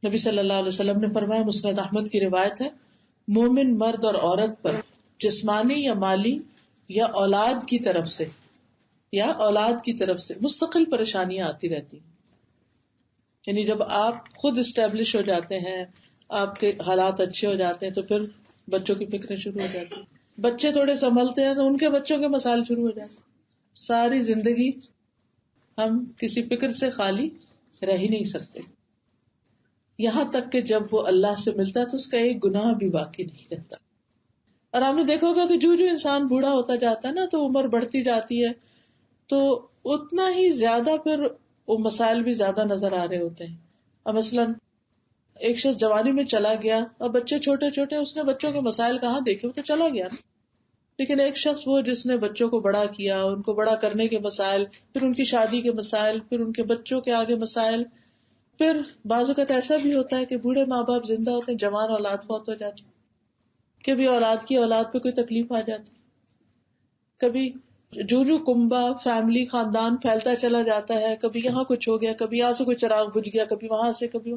نبی صلی اللہ علیہ وسلم نے فرمایا، مسند احمد کی روایت ہے، مومن مرد اور عورت پر جسمانی یا مالی یا اولاد کی طرف سے مستقل پریشانیاں آتی رہتی ہیں. یعنی جب آپ خود اسٹیبلش ہو جاتے ہیں، آپ کے حالات اچھے ہو جاتے ہیں، تو پھر بچوں کی فکریں شروع ہو جاتی ہیں. بچے تھوڑے سنبھلتے ہیں تو ان کے بچوں کے مسائل شروع ہو جاتے ہیں. ساری زندگی ہم کسی فکر سے خالی رہ ہی نہیں سکتے، یہاں تک کہ جب وہ اللہ سے ملتا ہے تو اس کا ایک گناہ بھی باقی نہیں رہتا. اور آپ نے دیکھا ہوگا کہ جو انسان بوڑھا ہوتا جاتا ہے نا، تو عمر بڑھتی جاتی ہے، تو اتنا ہی زیادہ پھر وہ مسائل بھی زیادہ نظر آ رہے ہوتے ہیں. اب مثلاً ایک شخص جوانی میں چلا گیا، اور بچے چھوٹے چھوٹے، اس نے بچوں کے مسائل کہاں دیکھے، وہ تو چلا گیا نا. لیکن ایک شخص وہ جس نے بچوں کو بڑا کیا، ان کو بڑا کرنے کے مسائل، پھر ان کی شادی کے مسائل، پھر ان کے بچوں کے آگے مسائل، پھر بعض اوقات ایسا بھی ہوتا ہے کہ بوڑھے ماں باپ زندہ ہوتے ہیں، جوان اولاد فوت ہو جاتی، کبھی اولاد کی اولاد پہ کوئی تکلیف آ جاتی، کبھی جو کنبا فیملی خاندان پھیلتا چلا جاتا ہے، کبھی یہاں کچھ ہو گیا، کبھی یہاں سے کوئی چراغ بجھ گیا، کبھی وہاں سے کبھی.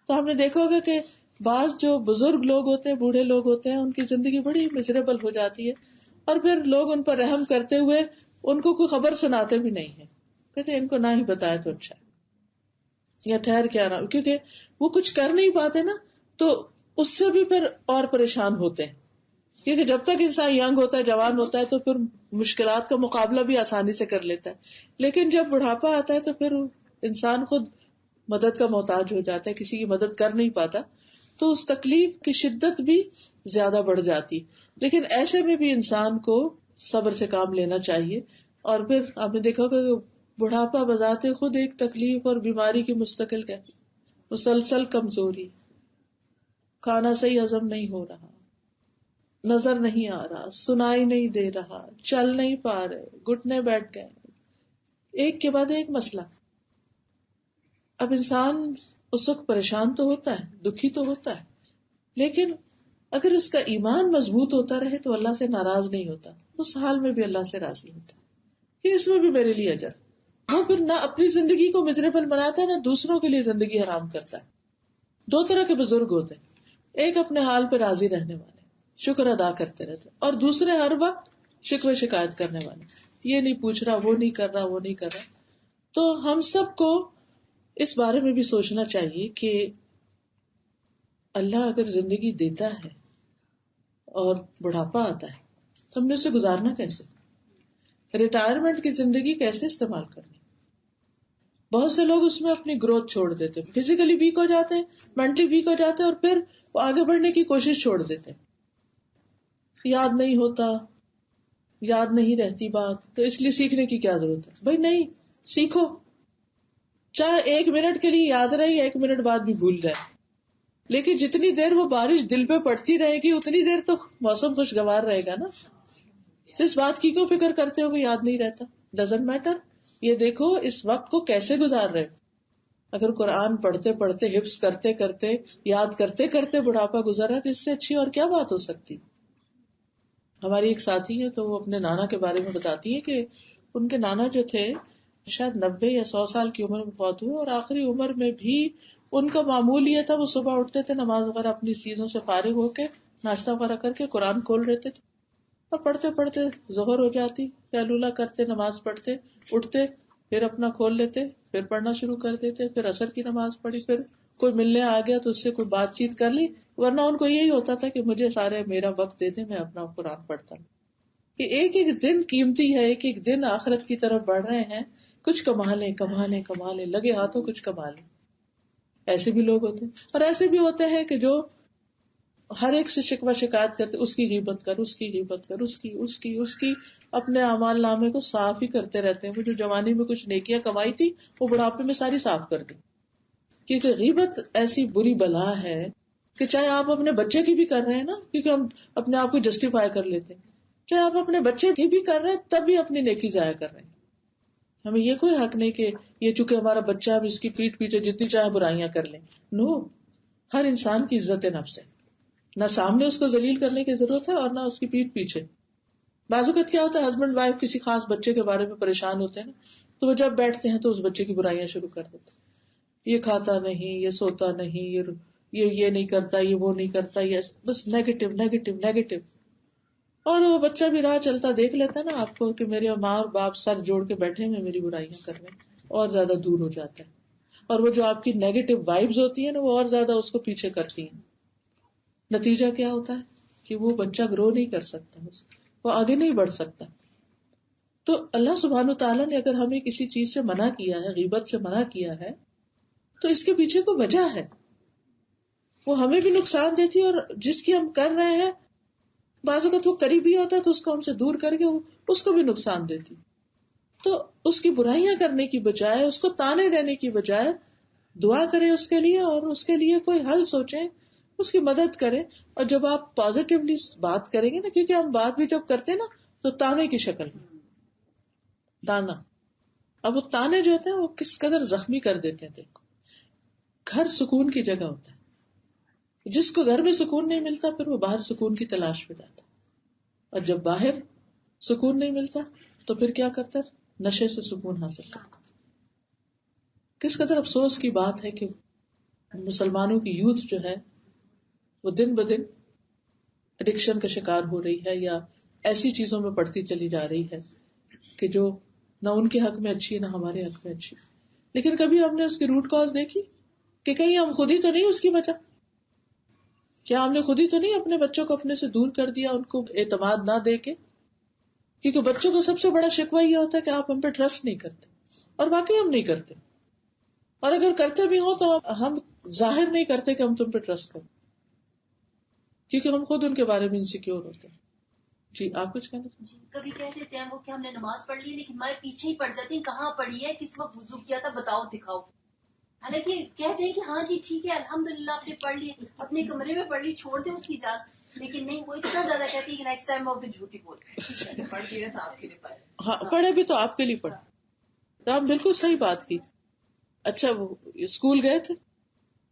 تو ہم نے دیکھا ہوگا کہ بعض جو بزرگ لوگ ہوتے ہیں، بوڑھے لوگ ہوتے ہیں، ان کی زندگی بڑی مزریبل ہو جاتی ہے، اور پھر لوگ ان پر رحم کرتے ہوئے ان کو کوئی خبر سناتے بھی نہیں ہے، کہتے ان کو نہ ہی بتایا تو اچھا ہے، یا ٹھہر کے آنا، کیونکہ وہ کچھ کر نہیں پاتے نا، تو اس سے بھی پھر اور پریشان ہوتے ہیں. کیونکہ جب تک انسان ینگ ہوتا ہے، جوان ہوتا ہے، تو پھر مشکلات کا مقابلہ بھی آسانی سے کر لیتا ہے. لیکن جب بڑھاپا آتا ہے تو پھر انسان خود مدد کا محتاج ہو جاتا ہے، کسی کی مدد کر نہیں پاتا، تو اس تکلیف کی شدت بھی زیادہ بڑھ جاتی. لیکن ایسے میں بھی انسان کو صبر سے کام لینا چاہیے. اور پھر آپ نے دیکھا کہ بڑھاپا بذات خود ایک تکلیف اور بیماری کی مستقل ہے. مسلسل کمزوری، کھانا صحیح ہضم نہیں ہو رہا، نظر نہیں آ رہا، سنائی نہیں دے رہا، چل نہیں پا رہے، گھٹنے بیٹھ گئے، ایک کے بعد ایک مسئلہ. اب انسان اس وقت پریشان تو ہوتا ہے، دکھی تو ہوتا ہے، لیکن اگر اس کا ایمان مضبوط ہوتا رہے تو اللہ سے ناراض نہیں ہوتا، اس حال میں بھی اللہ سے راضی ہوتا ہے کہ اس میں بھی میرے لیے اجر. وہ پھر نہ اپنی زندگی کو مزریبل بناتا ہے، نہ دوسروں کے لیے زندگی حرام کرتا ہے. دو طرح کے بزرگ ہوتے ہیں، ایک اپنے حال پہ راضی رہنے والے، شکر ادا کرتے رہتے، اور دوسرے ہر وقت شکوے شکایت کرنے والے، یہ نہیں پوچھ رہا، وہ نہیں کر رہا، وہ نہیں کر رہا. تو ہم سب کو اس بارے میں بھی سوچنا چاہیے کہ اللہ اگر زندگی دیتا ہے اور بڑھاپا آتا ہے تو ہم نے اسے گزارنا کیسے، ریٹائرمنٹ کی زندگی کیسے استعمال کرنی. بہت سے لوگ اس میں اپنی گروتھ چھوڑ دیتے، فزیکلی ویک ہو جاتے ہیں، مینٹلی ویک ہو جاتے ہیں، اور پھر وہ آگے بڑھنے کی کوشش چھوڑ دیتے ہیں. یاد نہیں ہوتا، یاد نہیں رہتی بات، تو اس لیے سیکھنے کی کیا ضرورت ہے؟ بھائی نہیں، سیکھو، چاہے 1 منٹ کے لیے یاد رہے یا 1 منٹ بعد بھی بھول جائے، لیکن جتنی دیر وہ بارش دل پہ پڑتی رہے گی اتنی دیر تو موسم خوشگوار رہے گا نا. اس بات کی کیوں فکر کرتے ہو کہ یاد نہیں رہتا؟ Doesn't matter. یہ دیکھو اس وقت کو کیسے گزار رہے. اگر قرآن پڑھتے پڑھتے، حفظ کرتے کرتے، یاد کرتے کرتے بڑھاپا گزرا تو اس سے اچھی اور کیا بات ہو سکتی. ہماری ایک ساتھی ہے تو وہ اپنے نانا کے بارے میں بتاتی ہے کہ ان کے نانا جو تھے شاید 90 یا 100 سال کی عمر میں فوت ہوئے، اور آخری عمر میں بھی ان کا معمول یہ تھا، وہ صبح اٹھتے تھے، نماز وغیرہ اپنی چیزوں سے فارغ ہو کے، ناشتہ وغیرہ کر کے قرآن کھول لیتے تھے، اور پڑھتے پڑھتے ظہر ہو جاتی، قیلولہ کرتے، نماز پڑھتے، اٹھتے، پھر اپنا کھول لیتے، پھر پڑھنا شروع کر دیتے، پھر عصر کی نماز پڑھی، پھر کوئی ملنے آ گیا تو اس سے کوئی بات چیت کر لی، ورنہ ان کو یہی ہوتا تھا کہ مجھے سارے میرا وقت دے دیں، میں اپنا قرآن پڑھتا ہوں. کہ ایک ایک دن قیمتی ہے، ایک ایک دن آخرت کی طرف بڑھ رہے ہیں، کچھ کما لیں، لگے ہاتھوں کچھ کما لیں. ایسے بھی لوگ ہوتے ہیں، اور ایسے بھی ہوتے ہیں کہ جو ہر ایک سے شکوہ شکایت کرتے، اس کی غیبت کر، اس کی غیبت کر، اس کی اپنے اعمال نامے کو صاف ہی کرتے رہتے ہیں. وہ جو جوانی میں کچھ نیکیاں کمائی تھی وہ بڑھاپے میں ساری صاف کر دی. کیونکہ غیبت ایسی بری بلا ہے کہ چاہے آپ اپنے بچے کی بھی کر رہے ہیں نا، کیونکہ ہم اپنے آپ کو جسٹیفائی کر لیتے ہیں، چاہے آپ اپنے بچے کی بھی کر رہے ہیں تب بھی اپنی نیکی ضائع کر رہے ہیں. ہمیں یہ کوئی حق نہیں کہ یہ چونکہ ہمارا بچہ ہے اس کی پیٹھ پیچھے جتنی چاہے برائیاں کر لیں. نو، ہر انسان کی عزت نفس ہے، نہ سامنے اس کو ذلیل کرنے کی ضرورت ہے اور نہ اس کی پیٹھ پیچھے. بعض اوقات کیا ہوتا ہے، ہسبینڈ وائف کسی خاص بچے کے بارے میں پریشان ہوتے ہیں نا، تو وہ جب بیٹھتے ہیں تو اس بچے کی برائیاں شروع کر دیتے ہیں. یہ کھاتا نہیں، یہ سوتا نہیں، یہ نہیں کرتا، یہ وہ نہیں کرتا، یہ بس نیگیٹو نیگیٹو نیگیٹو. اور وہ بچہ بھی راہ چلتا دیکھ لیتا ہے نا آپ کو کہ میرے ماں اور باپ سر جوڑ کے بیٹھے ہوئے میری برائیاں کر رہے ہیں، اور زیادہ دور ہو جاتا ہے. اور وہ جو آپ کی نیگیٹو وائبز ہوتی ہیں نا وہ اور زیادہ اس کو پیچھے کرتی ہیں. نتیجہ کیا ہوتا ہے کہ وہ بچہ گرو نہیں کر سکتا، وہ آگے نہیں بڑھ سکتا. تو اللہ سبحانہ وتعالیٰ نے اگر ہمیں کسی چیز سے منع کیا ہے، غیبت سے منع کیا ہے، تو اس کے پیچھے کوئی وجہ ہے. وہ ہمیں بھی نقصان دیتی ہے، اور جس کی ہم کر رہے ہیں بعض اوقات وہ قریبی ہوتا ہے تو اس کو ہم سے دور کر کے اس کو بھی نقصان دیتی. تو اس کی برائیاں کرنے کی بجائے، اس کو تانے دینے کی بجائے دعا کریں اس کے لیے، اور اس کے لیے کوئی حل سوچیں، اس کی مدد کریں. اور جب آپ پازیٹیولی بات کریں گے نا، کیونکہ ہم بات بھی جب کرتے ہیں نا تو تانے کی شکل میں تانا. اب وہ تانے جو ہوتے ہیں وہ کس قدر زخمی کر دیتے ہیں. دیکھو، گھر سکون کی جگہ ہوتا ہے. جس کو گھر میں سکون نہیں ملتا پھر وہ باہر سکون کی تلاش میں جاتا ہے، اور جب باہر سکون نہیں ملتا تو پھر کیا کرتا ہے؟ نشے سے سکون حاصل کرتا. کس قدر افسوس کی بات ہے کہ مسلمانوں کی یوتھ جو ہے وہ دن بدن ایڈکشن کا شکار ہو رہی ہے، یا ایسی چیزوں میں پڑتی چلی جا رہی ہے کہ جو نہ ان کے حق میں اچھی ہے نہ ہمارے حق میں اچھی. لیکن کبھی ہم نے اس کی روٹ کاز دیکھی کہ کہیں ہم خود ہی تو نہیں اس کی وجہ؟ کیا ہم نے خود ہی تو نہیں اپنے بچوں کو اپنے سے دور کر دیا، ان کو اعتماد نہ دے کے؟ کیونکہ بچوں کو سب سے بڑا شکوہ یہ ہوتا ہے کہ آپ ہم پہ ٹرسٹ نہیں کرتے، اور واقعی ہم نہیں کرتے. اور اگر کرتے بھی ہوں تو ہم ظاہر نہیں کرتے کہ ہم تم پہ ٹرسٹ کریں، کیونکہ ہم خود ان کے بارے میں انسیکیور ہوتے ہیں. جی آپ کچھ کہنا چاہتے ہیں؟ کبھی کہہ دیتے ہیں وہ کہ ہم نے نماز پڑھ لی، لیکن میں پیچھے ہی پڑ جاتی ہوں، کہاں پڑھی ہے، کس وقت وضو کیا تھا، بتاؤ دکھاؤ. حالانکہ کہتے ہیں کہ ہاں جی ٹھیک ہے الحمدللہ آپ نے پڑھ لی، اپنے کمرے میں پڑھ لی، چھوڑ دیں اس کی اجازت. لیکن نہیں، وہ اتنا زیادہ کہتی ہے کہ نیکسٹ ٹائم وہ پھر جھوٹی بولتے پڑھ لیا تھا آپ کے لیے پڑھ. ہاں پڑھے بھی تو آپ کے لیے پڑھے. تو آپ بالکل صحیح بات کی. اچھا وہ اسکول گئے تھے،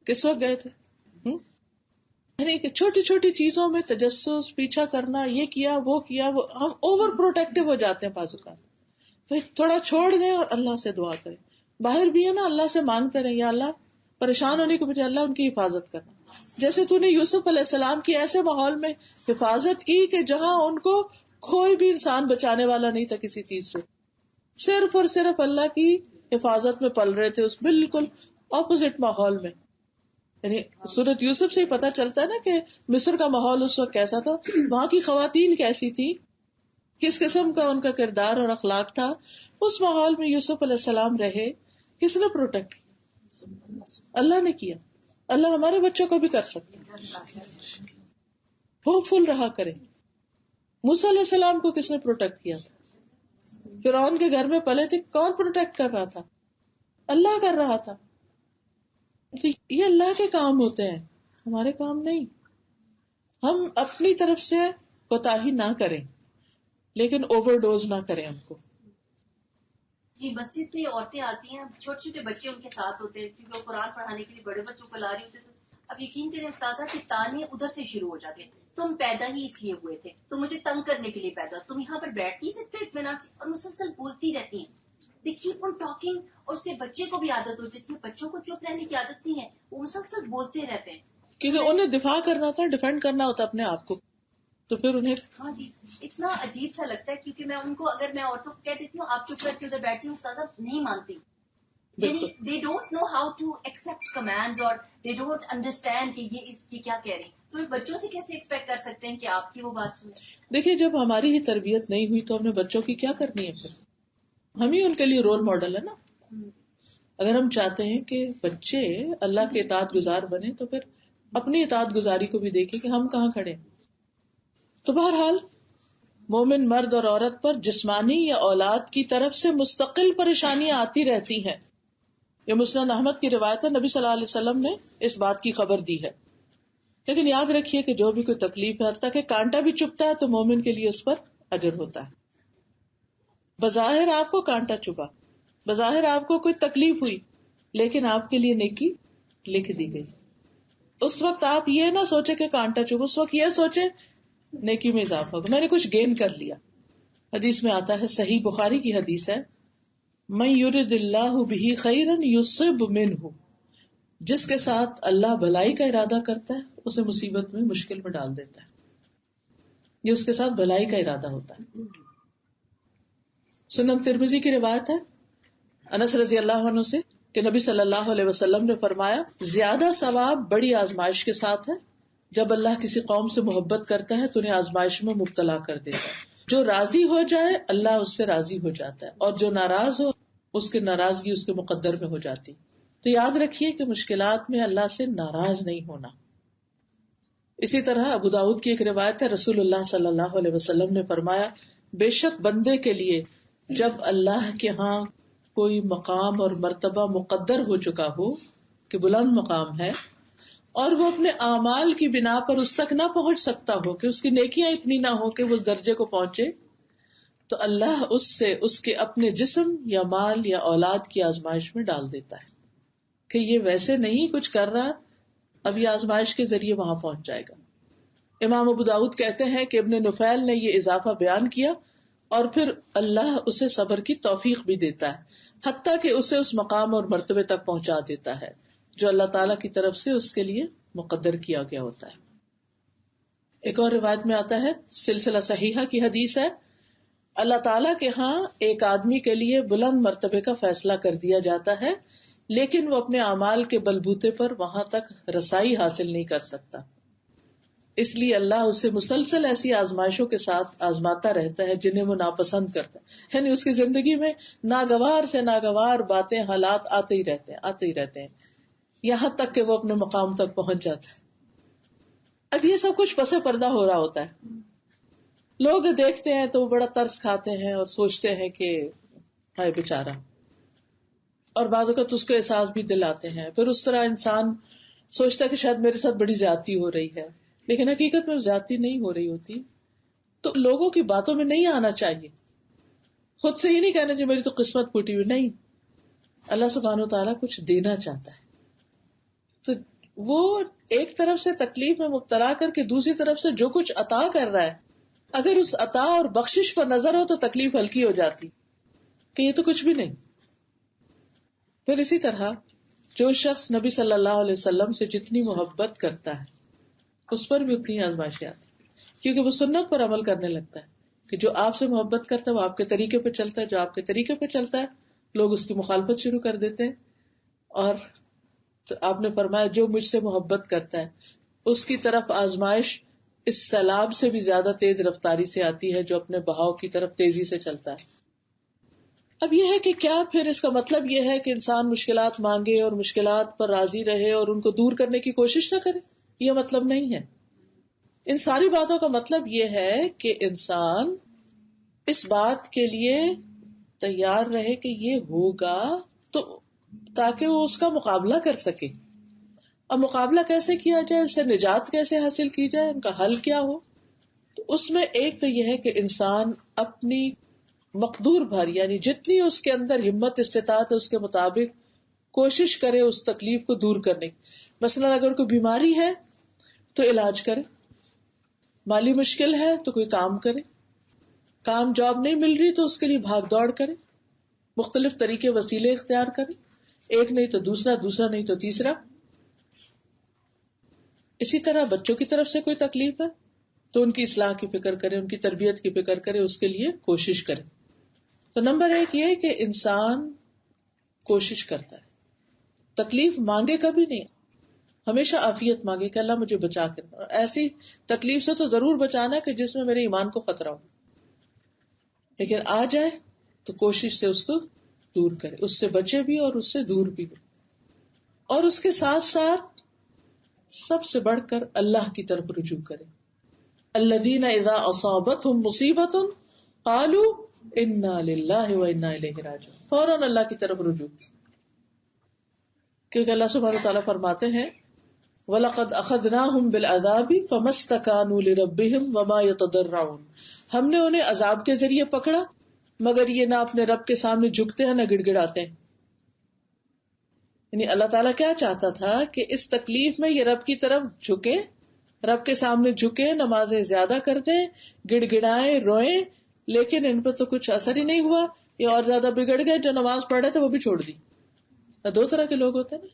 کس وقت گئے تھے؟ یعنی کہ چھوٹی چھوٹی چیزوں میں تجسس، پیچھا کرنا، یہ کیا وہ کیا، وہ ہم اوور پروٹیکٹیو ہو جاتے ہیں بعض اوقات. تو تھوڑا چھوڑ دیں اور اللہ سے دعا کریں. باہر بھی ہے نا اللہ سے مانگتے رہیں، یا اللہ پریشان ہونے کے بجائے اللہ ان کی حفاظت کرنا. جیسے تو نے یوسف علیہ السلام کی ایسے ماحول میں حفاظت کی کہ جہاں ان کو کوئی بھی انسان بچانے والا نہیں تھا کسی چیز سے، صرف اور صرف اللہ کی حفاظت میں پل رہے تھے، اس بالکل اپوزٹ ماحول میں. یعنی سورۃ یوسف سے ہی پتہ چلتا ہے نا کہ مصر کا ماحول اس وقت کیسا تھا، وہاں کی خواتین کیسی تھی، کس قسم کا ان کا کردار اور اخلاق تھا. اس ماحول میں یوسف علیہ السلام رہے. کس نے پروٹیکٹ کیا؟ اللہ نے کیا. اللہ ہمارے بچوں کو بھی کر سکتا ہے. ہوپ فل رہا کرے. موسیٰ علیہ السلام کو کس نے پروٹیکٹ کیا تھا؟ فرعون کے گھر میں پلے تھے، کون پروٹیکٹ کر رہا تھا؟ اللہ کر رہا تھا. یہ اللہ کے کام ہوتے ہیں، ہمارے کام نہیں. ہم اپنی طرف سے کوتاہی نہ کریں، لیکن اوور ڈوز نہ کریں ہم کو. جی مسجد میں عورتیں آتی ہیں، چھوٹے چھوٹے بچے ان کے ساتھ ہوتے ہیں کیونکہ وہ قرآن پڑھانے کے لیے بڑے بچوں کو لا رہی ہوتے ہیں. اب یقین کریں استاذہ کہ تانے ادھر سے شروع ہو جاتے ہیں. تم پیدا ہی اس لیے ہوئے تھے، تم مجھے تنگ کرنے کے لیے پیدا، تم یہاں پر بیٹھ نہیں سکتے اطمینان سے. اور مسلسل بولتی رہتی ہیں. They keep on talking، اور اس سے بچے کو بھی عادت ہو جاتی ہے. بچوں کو چپ رہنے کی عادت نہیں ہے، وہ مسلسل بولتے رہتے ہیں کیونکہ انہیں دفاع کرنا ہوتا ہے، ڈیفینڈ کرنا ہوتا ہے اپنے آپ کو. تو پھر انہیں ہاں جی اتنا عجیب سا لگتا ہے. کیونکہ میں ان کو، اگر میں عورتوں کو کہہ دیتی ہوں آپ چپ کر کے ادھر بیٹھی ہوں، استاذہ نہیں مانتی. یعنی they don't know how to accept commands، اور they don't understand کہ یہ اس کی کیا کہہ رہی. تو بچوں سے کیسے ایکسپیکٹ کر سکتے ہیں کہ آپ کی وہ بات سنیں؟ دیکھیے جب ہماری ہی تربیت نہیں ہوئی تو ہم نے بچوں کی کیا کرنی ہے؟ پھر ہم ہی ان کے لیے رول ماڈل ہے نا. اگر ہم چاہتے ہیں کہ بچے اللہ کے اطاعت گزار بنے تو پھر اپنی اطاعت گزاری کو بھی دیکھیں کہ ہم کہاں کھڑے ہیں. تو بہرحال مومن مرد اور عورت پر جسمانی یا اولاد کی طرف سے مستقل پریشانیاں آتی رہتی ہیں. یہ مسند احمد کی روایت ہے، نبی صلی اللہ علیہ وسلم نے اس بات کی خبر دی ہے. لیکن یاد رکھیے کہ جو بھی کوئی تکلیف ہے، حتیٰ کہ کانٹا بھی چبھتا ہے تو مومن کے لیے اس پر اجر ہوتا ہے. بظاہر آپ کو کانٹا چبھا، بظاہر آپ کو کوئی تکلیف ہوئی، لیکن آپ کے لیے نیکی لکھ دی گئی. اس وقت آپ یہ نہ سوچے کہ کانٹا چبھا، اس وقت یہ سوچے نیکی میں اضافہ ہوگا، میں نے کچھ گین کر لیا. حدیث میں آتا ہے، صحیح بخاری کی حدیث ہے، من یرد اللہ بہ خیرا یصب منہ، جس کے ساتھ اللہ بھلائی کا ارادہ کرتا ہے اسے مصیبت میں مشکل میں ڈال دیتا ہے. یہ اس کے ساتھ بھلائی کا ارادہ ہوتا ہے. سنن ترمذی کی روایت ہے انس رضی اللہ عنہ سے کہ نبی صلی اللہ علیہ وسلم نے فرمایا زیادہ ثواب بڑی آزمائش کے ساتھ ہے. جب اللہ کسی قوم سے محبت کرتا ہے تو انہیں آزمائش میں مبتلا کر دیتا ہے. جو راضی ہو جائے اللہ اس سے راضی ہو جاتا ہے اور جو ناراض ہو اس کی ناراضگی اس کے مقدر میں ہو جاتی. تو یاد رکھیے کہ مشکلات میں اللہ سے ناراض نہیں ہونا. اسی طرح ابو داؤد کی ایک روایت ہے رسول اللہ صلی اللہ علیہ وسلم نے فرمایا بے شک بندے کے لیے جب اللہ کے ہاں کوئی مقام اور مرتبہ مقدر ہو چکا ہو کہ بلند مقام ہے اور وہ اپنے اعمال کی بنا پر اس تک نہ پہنچ سکتا ہو کہ اس کی نیکیاں اتنی نہ ہو کہ وہ اس درجے کو پہنچے تو اللہ اس سے اس کے اپنے جسم یا مال یا اولاد کی آزمائش میں ڈال دیتا ہے کہ یہ ویسے نہیں کچھ کر رہا اب یہ آزمائش کے ذریعے وہاں پہنچ جائے گا. امام ابو داؤد کہتے ہیں کہ ابن نفیل نے یہ اضافہ بیان کیا اور پھر اللہ اسے صبر کی توفیق بھی دیتا ہے حتیٰ کہ اسے اس مقام اور مرتبے تک پہنچا دیتا ہے جو اللہ تعالیٰ کی طرف سے اس کے لیے مقدر کیا گیا ہوتا ہے. ایک اور روایت میں آتا ہے سلسلہ صحیحہ کی حدیث ہے اللہ تعالیٰ کے ہاں ایک آدمی کے لیے بلند مرتبے کا فیصلہ کر دیا جاتا ہے لیکن وہ اپنے اعمال کے بلبوتے پر وہاں تک رسائی حاصل نہیں کر سکتا. اس لیے اللہ اسے مسلسل ایسی آزمائشوں کے ساتھ آزماتا رہتا ہے جنہیں وہ ناپسند کرتا ہے. یعنی اس کی زندگی میں ناگوار سے ناگوار باتیں حالات آتے ہی رہتے ہیں یہاں تک کہ وہ اپنے مقام تک پہنچ جاتا ہے. اب یہ سب کچھ پس پردہ ہو رہا ہوتا ہے. لوگ دیکھتے ہیں تو وہ بڑا ترس کھاتے ہیں اور سوچتے ہیں کہ ہائے بیچارہ, اور بعض اوقات اس کو احساس بھی دلاتے ہیں. پھر اس طرح انسان سوچتا ہے کہ شاید میرے ساتھ بڑی زیادتی ہو رہی ہے, لیکن حقیقت میں زیادتی نہیں ہو رہی ہوتی. تو لوگوں کی باتوں میں نہیں آنا چاہیے. خود سے ہی نہیں کہنا چاہیے میری تو قسمت پھوٹی ہوئی. نہیں, اللہ سبحانہ و تعالیٰ کچھ دینا چاہتا ہے تو وہ ایک طرف سے تکلیف میں مبتلا کر کے دوسری طرف سے جو کچھ عطا کر رہا ہے, اگر اس عطا اور بخشش پر نظر ہو تو تکلیف ہلکی ہو جاتی کہ یہ تو کچھ بھی نہیں. پھر اسی طرح جو شخص نبی صلی اللہ علیہ وسلم سے جتنی محبت کرتا ہے اس پر بھی اتنی آزمائشیں آتی, کیونکہ وہ سنت پر عمل کرنے لگتا ہے کہ جو آپ سے محبت کرتا ہے وہ آپ کے طریقے پہ چلتا ہے, جو آپ کے طریقے پہ چلتا ہے لوگ اس کی مخالفت شروع کر دیتے ہیں. اور تو آپ نے فرمایا جو مجھ سے محبت کرتا ہے اس کی طرف آزمائش اس سیلاب سے بھی زیادہ تیز رفتاری سے آتی ہے جو اپنے بہاؤ کی طرف تیزی سے چلتا ہے. اب یہ ہے کہ کیا پھر اس کا مطلب یہ ہے کہ انسان مشکلات مانگے اور مشکلات پر راضی رہے اور ان کو دور کرنے کی کوشش نہ کرے؟ یہ مطلب نہیں ہے. ان ساری باتوں کا مطلب یہ ہے کہ انسان اس بات کے لیے تیار رہے کہ یہ ہوگا تو تاکہ وہ اس کا مقابلہ کر سکے. اور مقابلہ کیسے کیا جائے, اس سے نجات کیسے حاصل کی جائے, ان کا حل کیا ہو. تو اس میں ایک تو یہ ہے کہ انسان اپنی مقدور بھر یعنی جتنی اس کے اندر ہمت استطاعت ہے اس کے مطابق کوشش کرے اس تکلیف کو دور کرنے کی. مثلا اگر کوئی بیماری ہے تو علاج کرے, مالی مشکل ہے تو کوئی کام کرے, کام جاب نہیں مل رہی تو اس کے لیے بھاگ دوڑ کرے, مختلف طریقے وسیلے اختیار کرے, ایک نہیں تو دوسرا, دوسرا نہیں تو تیسرا. اسی طرح بچوں کی طرف سے کوئی تکلیف ہے تو ان کی اصلاح کی فکر کرے, ان کی تربیت کی فکر کرے, اس کے لیے کوشش کرے. تو نمبر ایک یہ کہ انسان کوشش کرتا ہے, تکلیف مانگے کبھی نہیں, ہمیشہ عافیت مانگے کہ اللہ مجھے بچا کر, اور ایسی تکلیف سے تو ضرور بچانا کہ جس میں میرے ایمان کو خطرہ ہو, لیکن آ جائے تو کوشش سے اس کو دور کرے, اس سے بچے بھی اور اس سے دور بھی ہو. اور اس کے ساتھ ساتھ سب سے بڑھ کر اللہ کی طرف رجوع کرے. الذین اذا اصابتهم مصیبۃ قالوا انا للہ وانا الیہ راجعون, فوراً اللہ کی طرف رجوع, کیونکہ اللہ سبحانہ وتعالیٰ فرماتے ہیں وَلَقَدْ أَخَذْنَاهُمْ بِالْعَذَابِ فَمَا اسْتَكَانُوا لِرَبِّهِمْ وَمَا يَتَضَرَّعُونَ, ہم نے انہیں عذاب کے ذریعے پکڑا مگر یہ نہ اپنے رب کے سامنے جھکتے ہیں نہ گڑ گڑاتے ہیں. یعنی اللہ تعالیٰ کیا چاہتا تھا کہ اس تکلیف میں یہ رب کی طرف جھکے, رب کے سامنے جھکے, نمازیں زیادہ کر دیں, گڑ گڑائیں, روئیں, لیکن ان پہ تو کچھ اثر ہی نہیں ہوا, یہ اور زیادہ بگڑ گئے. جو نماز پڑھ رہے تھے وہ بھی چھوڑ دی. دو طرح کے لوگ ہوتے ہیں نا,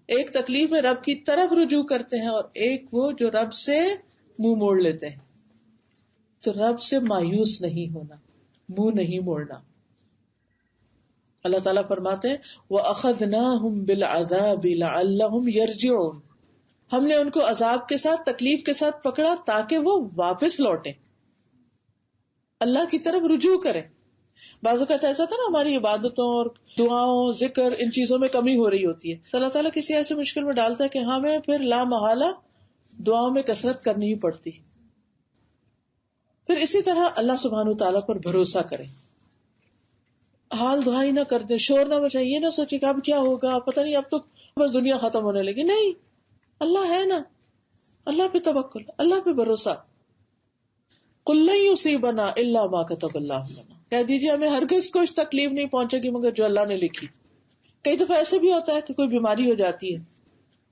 ایک تکلیف میں رب کی طرف رجوع کرتے ہیں اور ایک وہ جو رب سے منہ موڑ لیتے ہیں. تو رب سے مایوس نہیں ہونا، منہ نہیں موڑنا. اللہ تعالیٰ فرماتے ہیں وَأَخَذْنَاهُمْ بِالْعَذَابِ لَعَلَّهُمْ يَرْجِعُونَ، ہم نے ان کو عذاب کے ساتھ، تکلیف کے ساتھ پکڑا تاکہ وہ واپس لوٹیں، اللہ کی طرف رجوع کریں. بعض اوقات ایسا تھا نا، ہماری عبادتوں اور دعاؤں، ذکر، ان چیزوں میں کمی ہو رہی ہوتی ہے، تو اللہ تعالیٰ کسی ایسے مشکل میں ڈالتا ہے کہ ہمیں پھر لا محالہ دعاؤں میں کثرت کرنی ہی پڑتی. پھر اسی طرح اللہ سبحانہ تعالیٰ پر بھروسہ کریں، حال دعائی نہ کر دیں، شور نہ مچائیں، یہ نہ سوچیں کہ اب کیا ہوگا، پتہ نہیں اب تو بس دنیا ختم ہونے لگی. نہیں، اللہ ہے نا، اللہ پہ توکل، اللہ پہ بھروسہ. قُل لَن يُصِيبَنَا إِلَّا مَا كَتَبَ اللَّهُ لَنَا، کہہ دیجیے ہمیں ہرگز کچھ تکلیف نہیں پہنچے گی مگر جو اللہ نے لکھی. کئی دفعہ ایسے بھی ہوتا ہے کہ کوئی بیماری ہو جاتی ہے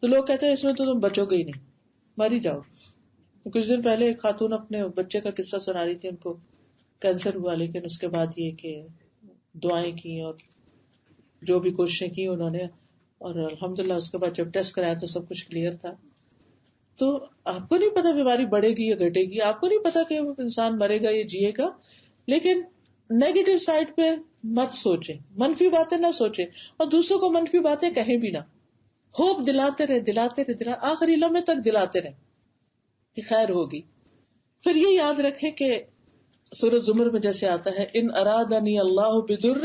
تو لوگ کہتے ہیں اس میں تو تم بچو گے ہی نہیں، مر ہی جاؤ. کچھ دن پہلے ایک خاتون اپنے بچے کا قصہ سنا رہی تھی، ان کو کینسر ہوا، لیکن اس کے بعد یہ کہ دعائیں کی اور جو بھی کوششیں کی انہوں نے، اور الحمدللہ اس کے بعد جب ٹیسٹ کرایا تو سب کچھ کلیئر تھا. تو آپ کو نہیں پتا بیماری بڑھے گی یا گھٹے گی، آپ کو نہیں پتا کہ انسان مرے گا یا جیے گا، لیکن نیگیٹو سائڈ پہ مت سوچیں، منفی باتیں نہ سوچیں، اور دوسروں کو منفی باتیں کہیں بھی نہ. ہوپ دلاتے رہے، آخری لمحے تک دلاتے رہے کہ خیر ہوگی. پھر یہ یاد رکھے کہ سورۃ زمر میں جیسے آتا ہے ان ارادنی اللہ بضر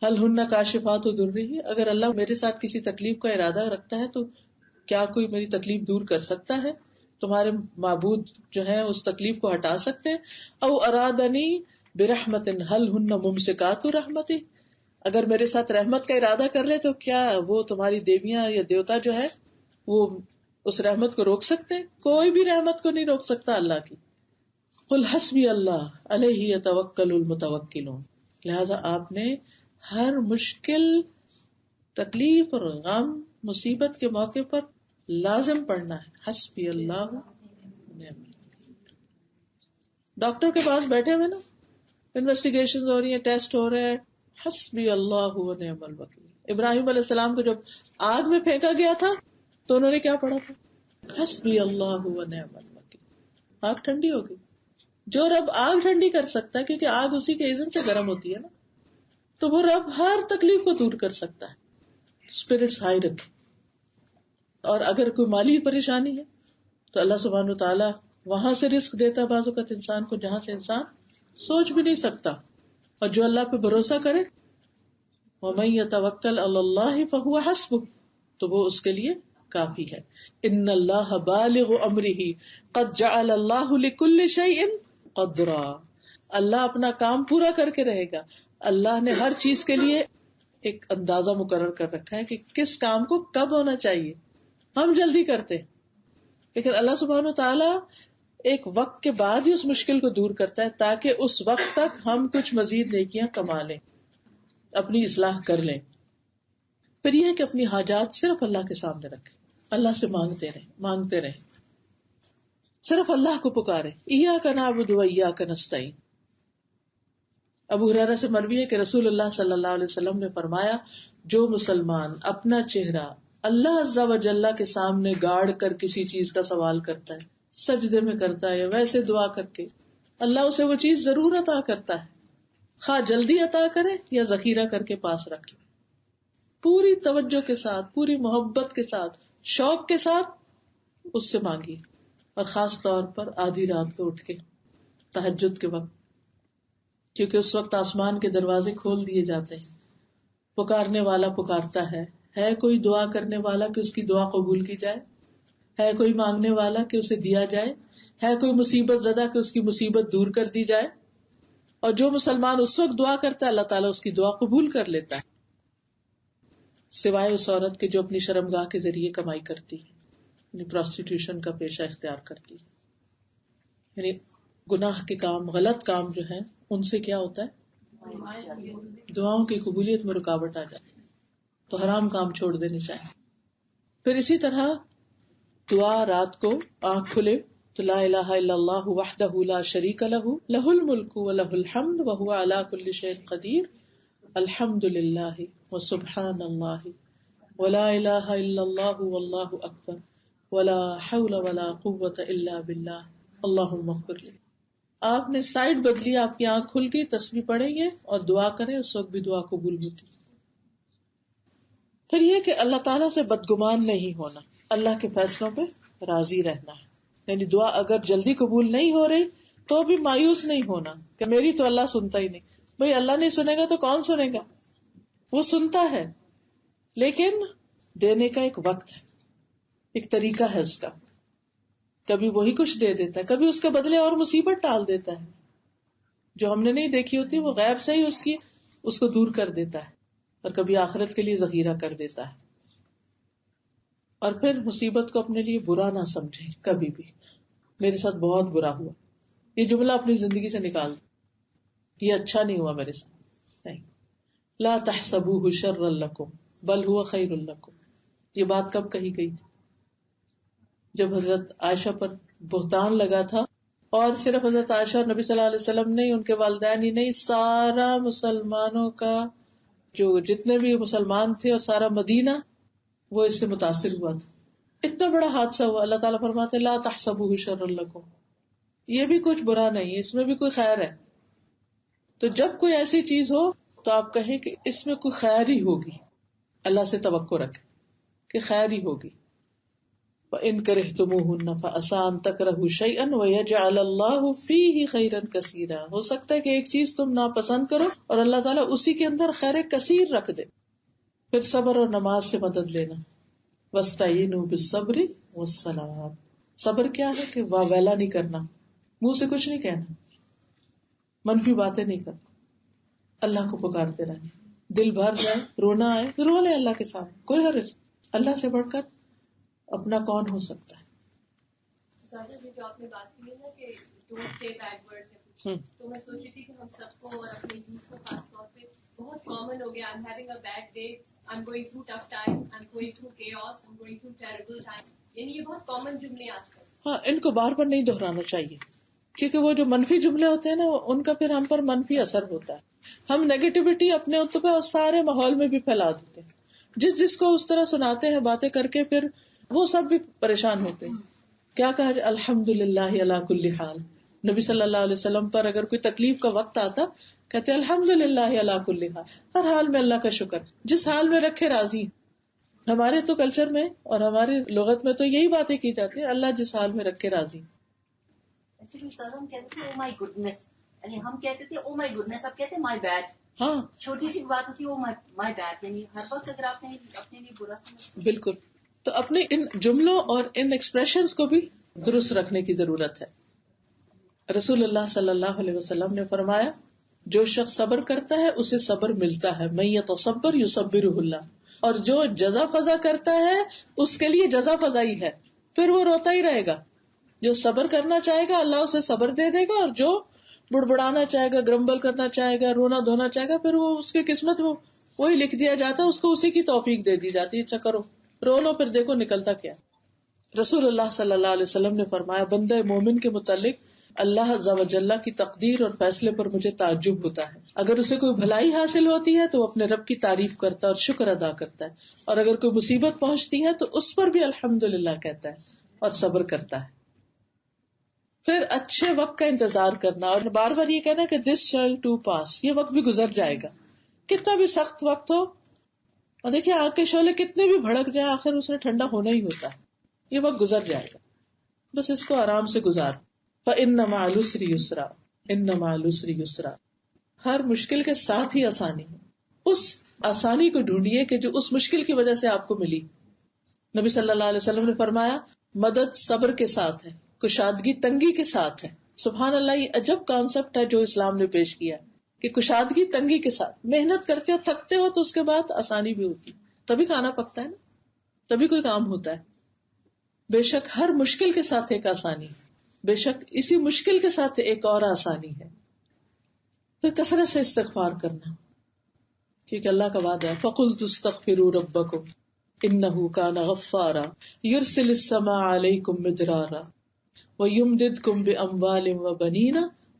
هل ہن کاشفات ضرہ، اگر اللہ میرے ساتھ کسی تکلیف کا ارادہ رکھتا ہے تو کیا کوئی میری تکلیف دور کر سکتا ہے؟ تمہارے معبود جو ہیں اس تکلیف کو ہٹا سکتے ہیں. او ارادنی برحمت هل ہن ممسکات رحمتی، اگر میرے ساتھ رحمت کا ارادہ کر لے تو کیا وہ تمہاری دیویاں یا دیوتا جو ہے وہ اس رحمت کو روک سکتے ہیں؟ کوئی بھی رحمت کو نہیں روک سکتا اللہ کی. قل حسبی اللہ علیہ یتوکل المتوکلون، لہذا آپ نے ہر مشکل، تکلیف اور غم، مصیبت کے موقع پر لازم پڑھنا ہے حسبی اللہ. ڈاکٹر کے پاس بیٹھے ہوئے نا، انویسٹیگیشن ہو رہی ہیں، ٹیسٹ ہو رہے ہیں، حسبی اللہ و نعم الوکیل. ابراہیم علیہ السلام کو جب آگ میں پھینکا گیا تھا تو انہوں نے کیا پڑھا تھا؟ حسبی اللہ و نعم الوکیل. آگ ٹھنڈی ہو گئی. جو رب آگ ٹھنڈی کر سکتا ہے، کیونکہ آگ اسی کے اذن سے گرم ہوتی ہے نا، تو وہ رب ہر تکلیف کو دور کر سکتا ہے. اسپرٹس ہائی رکھے. اور اگر کوئی مالی پریشانی ہے تو اللہ سبحانہ وتعالی وہاں سے رزق دیتا ہے بعض اوقات انسان کو جہاں سے انسان سوچ بھی نہیں سکتا. اور جو اللہ پہ بھروسہ کرے وَمَن يَتَوَكَّلْ عَلَى اللَّهِ فَهُوَ حَسْبُهُ، تو وہ اس کے لیے کافی ہے. ان اللہ بالغ امرہ قد جعل اللہ لکل شیء قدرا، اللہ اپنا کام پورا کر کے رہے گا. اللہ نے ہر چیز کے لیے ایک اندازہ مقرر کر رکھا ہے کہ کس کام کو کب ہونا چاہیے. ہم جلدی کرتے لیکن اللہ سبحانہ تعالیٰ ایک وقت کے بعد ہی اس مشکل کو دور کرتا ہے تاکہ اس وقت تک ہم کچھ مزید نیکیاں کما لیں، اپنی اصلاح کر لیں. پھر یہ ہے کہ اپنی حاجات صرف اللہ کے سامنے رکھیں، اللہ سے مانگتے رہیں، صرف اللہ کو پکارے. ایاک نعبد و ایاک نستعین. ابو ہریرہ سے مروی ہے کہ رسول اللہ صلی اللہ علیہ وسلم نے فرمایا جو مسلمان اپنا چہرہ اللہ عز و جل کے سامنے گاڑ کر کسی چیز کا سوال کرتا ہے، سجدے میں کرتا ہے یا ویسے دعا کر کے، اللہ اسے وہ چیز ضرور عطا کرتا ہے، خواہ جلدی عطا کرے یا ذخیرہ کر کے پاس رکھ لے. پوری توجہ کے ساتھ، پوری محبت کے ساتھ، شوق کے ساتھ اس سے مانگیے، اور خاص طور پر آدھی رات کو اٹھ کے تہجد کے وقت، کیونکہ اس وقت آسمان کے دروازے کھول دیے جاتے ہیں. پکارنے والا پکارتا ہے کوئی دعا کرنے والا کہ اس کی دعا قبول کی جائے، ہے کوئی مانگنے والا کہ اسے دیا جائے، ہے کوئی مصیبت زدہ کہ اس کی مصیبت دور کر دی جائے. اور جو مسلمان اس وقت دعا کرتا ہے اللہ تعالیٰ اس کی دعا قبول کر لیتا ہے، سوائے اس عورت کے جو اپنی شرمگاہ کے ذریعے کمائی کرتی ہے، یعنی پروسٹیٹیوشن کا پیشہ اختیار کرتی ہے. یعنی گناہ کے کام، غلط کام جو ہیں ان سے کیا ہوتا ہے؟ دعاؤں کی قبولیت میں رکاوٹ آ جاتی ہے. تو حرام کام چھوڑ دینے چاہیے. پھر اسی طرح دعا رات کو آنکھ کھلے تو لا الہ الا اللہ وحدہ لا شریک لہ لہ الملک ولہ الحمد وہو علی کل شیء قدیر الحمد للہ وسبحان اللہ ولا الہ الا اللہ واللہ اکبر ولا حول ولا قوۃ الا باللہ اللہم اغفر لی. آپ نے سائڈ بدلی، آپ کی آنکھ کھل گئی، تسبیح پڑھیں گے اور دعا کریں، اس وقت بھی دعا قبول ہوتی. پھر یہ کہ اللہ تعالیٰ سے بدگمان نہیں ہونا، اللہ کے فیصلوں پہ راضی رہنا ہے. یعنی دعا اگر جلدی قبول نہیں ہو رہی تو بھی مایوس نہیں ہونا کہ میری تو اللہ سنتا ہی نہیں. بھئی اللہ نہیں سنے گا تو کون سنے گا؟ وہ سنتا ہے، لیکن دینے کا ایک وقت ہے، ایک طریقہ ہے اس کا. کبھی وہی کچھ دے دیتا ہے، کبھی اس کے بدلے اور مصیبت ٹال دیتا ہے جو ہم نے نہیں دیکھی ہوتی، وہ غیب سے ہی اس کو دور کر دیتا ہے، اور کبھی آخرت کے لیے ذخیرہ کر دیتا ہے. اور پھر مصیبت کو اپنے لیے برا نہ سمجھیں کبھی بھی. میرے ساتھ بہت برا ہوا، یہ جملہ اپنی زندگی سے نکال دو، یہ اچھا نہیں ہوا میرے ساتھ. نہیں، لا تحسبوه شرا لکم بل هو خیر لکم. یہ بات کب کہی گئی تھی؟ جب حضرت عائشہ پر بہتان لگا تھا، اور صرف حضرت عائشہ اور نبی صلی اللہ علیہ وسلم نہیں، ان کے والدین ہی نہیں، سارا مسلمانوں کا، جو جتنے بھی مسلمان تھے اور سارا مدینہ وہ اس سے متاثر ہوا تھا. اتنا بڑا حادثہ ہوا. اللہ تعالیٰ فرماتے لا تحسبوه شرا لکم، یہ بھی کچھ برا نہیں، اس میں بھی کوئی خیر ہے. تو جب کوئی ایسی چیز ہو تو آپ کہیں کہ اس میں کوئی خیر ہی ہوگی، اللہ سے توقع رکھیں کہ خیر ہی ہوگی. وَإِن كَرِهْتُمُوهُنَّ فَعَسَىٰ أَن تَكْرَهُوا شَيْئًا وَيَجْعَلَ اللَّهُ فِيهِ خَيْرًا كَثِيرًا. ہو سکتا ہے کہ ایک چیز تم ناپسند کرو اور اللہ تعالیٰ اسی کے اندر خیر کثیر رکھ دے. پھر صبر اور نماز سے مدد لینا. وَاسْتَعِينُوا بِالصَّبْرِ وَالصَّلَاةِ. صبر کیا ہے کہ واویلا نہیں کرنا، منہ سے کچھ نہیں کہنا، منفی باتیں نہیں کرنا، اللہ کو پکارتے رہنا. دل بھر جائے، رونا آئے تو رو لے اللہ کے سامنے، کوئی حرج. اللہ سے بڑھ کر اپنا کون ہو سکتا ہے. جو آپ نے بات کی ہے نا کہ ڈونٹ سے بیڈ ورڈز، تو میں سوچی تھی کہ ہم سب کو اور اپنے یوتھ کو خاص طور پہ بہت کامن ہو گیا. I'm having a bad day, I'm going through tough time, I'm going through chaos, I'm going through terrible time. یعنی یہ بہت کامن جملے آج کل. ہاں، ان کو بار بار نہیں دہرانا چاہیے، کیونکہ وہ جو منفی جملے ہوتے ہیں نا، ان کا پھر ہم پر منفی اثر ہوتا ہے. ہم نیگیٹیوٹی اپنے اوپر پہ اور سارے ماحول میں بھی پھیلا دیتے ہیں. جس کو اس طرح سناتے ہیں باتیں کر کے، پھر وہ سب بھی پریشان ہوتے ہیں. کیا کہا جائے؟ الحمدللہ علی کل حال. نبی صلی اللہ علیہ وسلم پر اگر کوئی تکلیف کا وقت آتا، کہتے الحمدللہ علی کل حال، ہر حال میں اللہ کا شکر، جس حال میں رکھے راضی. ہمارے تو کلچر میں اور ہماری لغت میں تو یہی باتیں کی جاتی ہیں، اللہ جس حال میں رکھے راضی. ایسے ہم کہتے تھے او مائی گڈنس، یعنی ہم کہتے تھے او مائی گڈنس، اب کہتے ہیں مائی بیڈ. ہاں، چھوٹی سی بات ہوتی ہے او مائی بیڈ، یعنی ہر وقت اگر آپ نے اپنے لیے برا سمجھا. بالکل. تو اپنے ان جملوں اور ان ایکسپریشنز کو بھی درست رکھنے کی ضرورت ہے. رسول اللہ صلی اللہ علیہ وسلم نے فرمایا، جو شخص صبر کرتا ہے اسے صبر ملتا ہے. من یتصبر یصبرہ اللہ. اور جو جزا فضا کرتا ہے اس کے لیے جزا فضائی ہے، پھر وہ روتا ہی رہے گا. جو صبر کرنا چاہے گا اللہ اسے صبر دے دے گا، اور جو بڑبڑانا چاہے گا، گرمبل کرنا چاہے گا، رونا دھونا چاہے گا، پھر وہ اس کی قسمت میں وہی لکھ دیا جاتا ہے، اس کو اسی کی توفیق دے دی جاتی ہے. اچھا کرو، رو لو، پھر دیکھو نکلتا کیا. رسول اللہ صلی اللہ علیہ وسلم نے فرمایا، بندہ مومن کے متعلق اللہ عز و جل کی تقدیر اور فیصلے پر مجھے تعجب ہوتا ہے. اگر اسے کوئی بھلائی حاصل ہوتی ہے تو وہ اپنے رب کی تعریف کرتا ہے اور شکر ادا کرتا ہے، اور اگر کوئی مصیبت پہنچتی ہے تو اس پر بھی الحمدللہ کہتا ہے اور صبر کرتا ہے. پھر اچھے وقت کا انتظار کرنا، اور بار بار یہ کہنا کہ دس شیل ٹو پاس، یہ وقت بھی گزر جائے گا. کتنا بھی سخت وقت ہو، اور دیکھیے آگ کے شعلے کتنے بھی بھڑک جائے، آخر اس نے ٹھنڈا ہونا ہی ہوتا ہے. یہ وقت گزر جائے گا، بس اس کو آرام سے گزار. فَإِنَّ مَعَ الْعُسْرِ يُسْرًا، إِنَّ مَعَ الْعُسْرِ يُسْرًا. ہر مشکل کے ساتھ ہی آسانی ہے. اس آسانی کو ڈھونڈیے کہ جو اس مشکل کی وجہ سے آپ کو ملی. نبی صلی اللہ علیہ وسلم نے فرمایا، مدد صبر کے ساتھ ہے، کشادگی تنگی کے ساتھ ہے. سبحان اللہ، یہ عجب کانسیپٹ ہے جو اسلام نے پیش کیا کہ کشادگی تنگی کے ساتھ. محنت کرتے ہو، تھکتے ہو، تو اس کے بعد آسانی بھی ہوتی، تبھی کھانا پکتا ہے نا، تبھی کوئی کام ہوتا ہے. بے شک ہر مشکل کے ساتھ ایک آسانی، بے شک اسی مشکل کے ساتھ ایک اور آسانی ہے. پھر کثرت سے استغفار کرنا، کیونکہ اللہ کا وعدہ ہے، فَقُلْتُ اسْتَغْفِرُوا رَبَّكُمْ إِنَّهُ كَانَ غَفَّارًا يُرْسِلِ السَّمَاءَ عَلَيْكُمْ مِدْرَارًا وَيُمْدِدْكُمْ بِأَمْوَالٍ وَبَنِينَ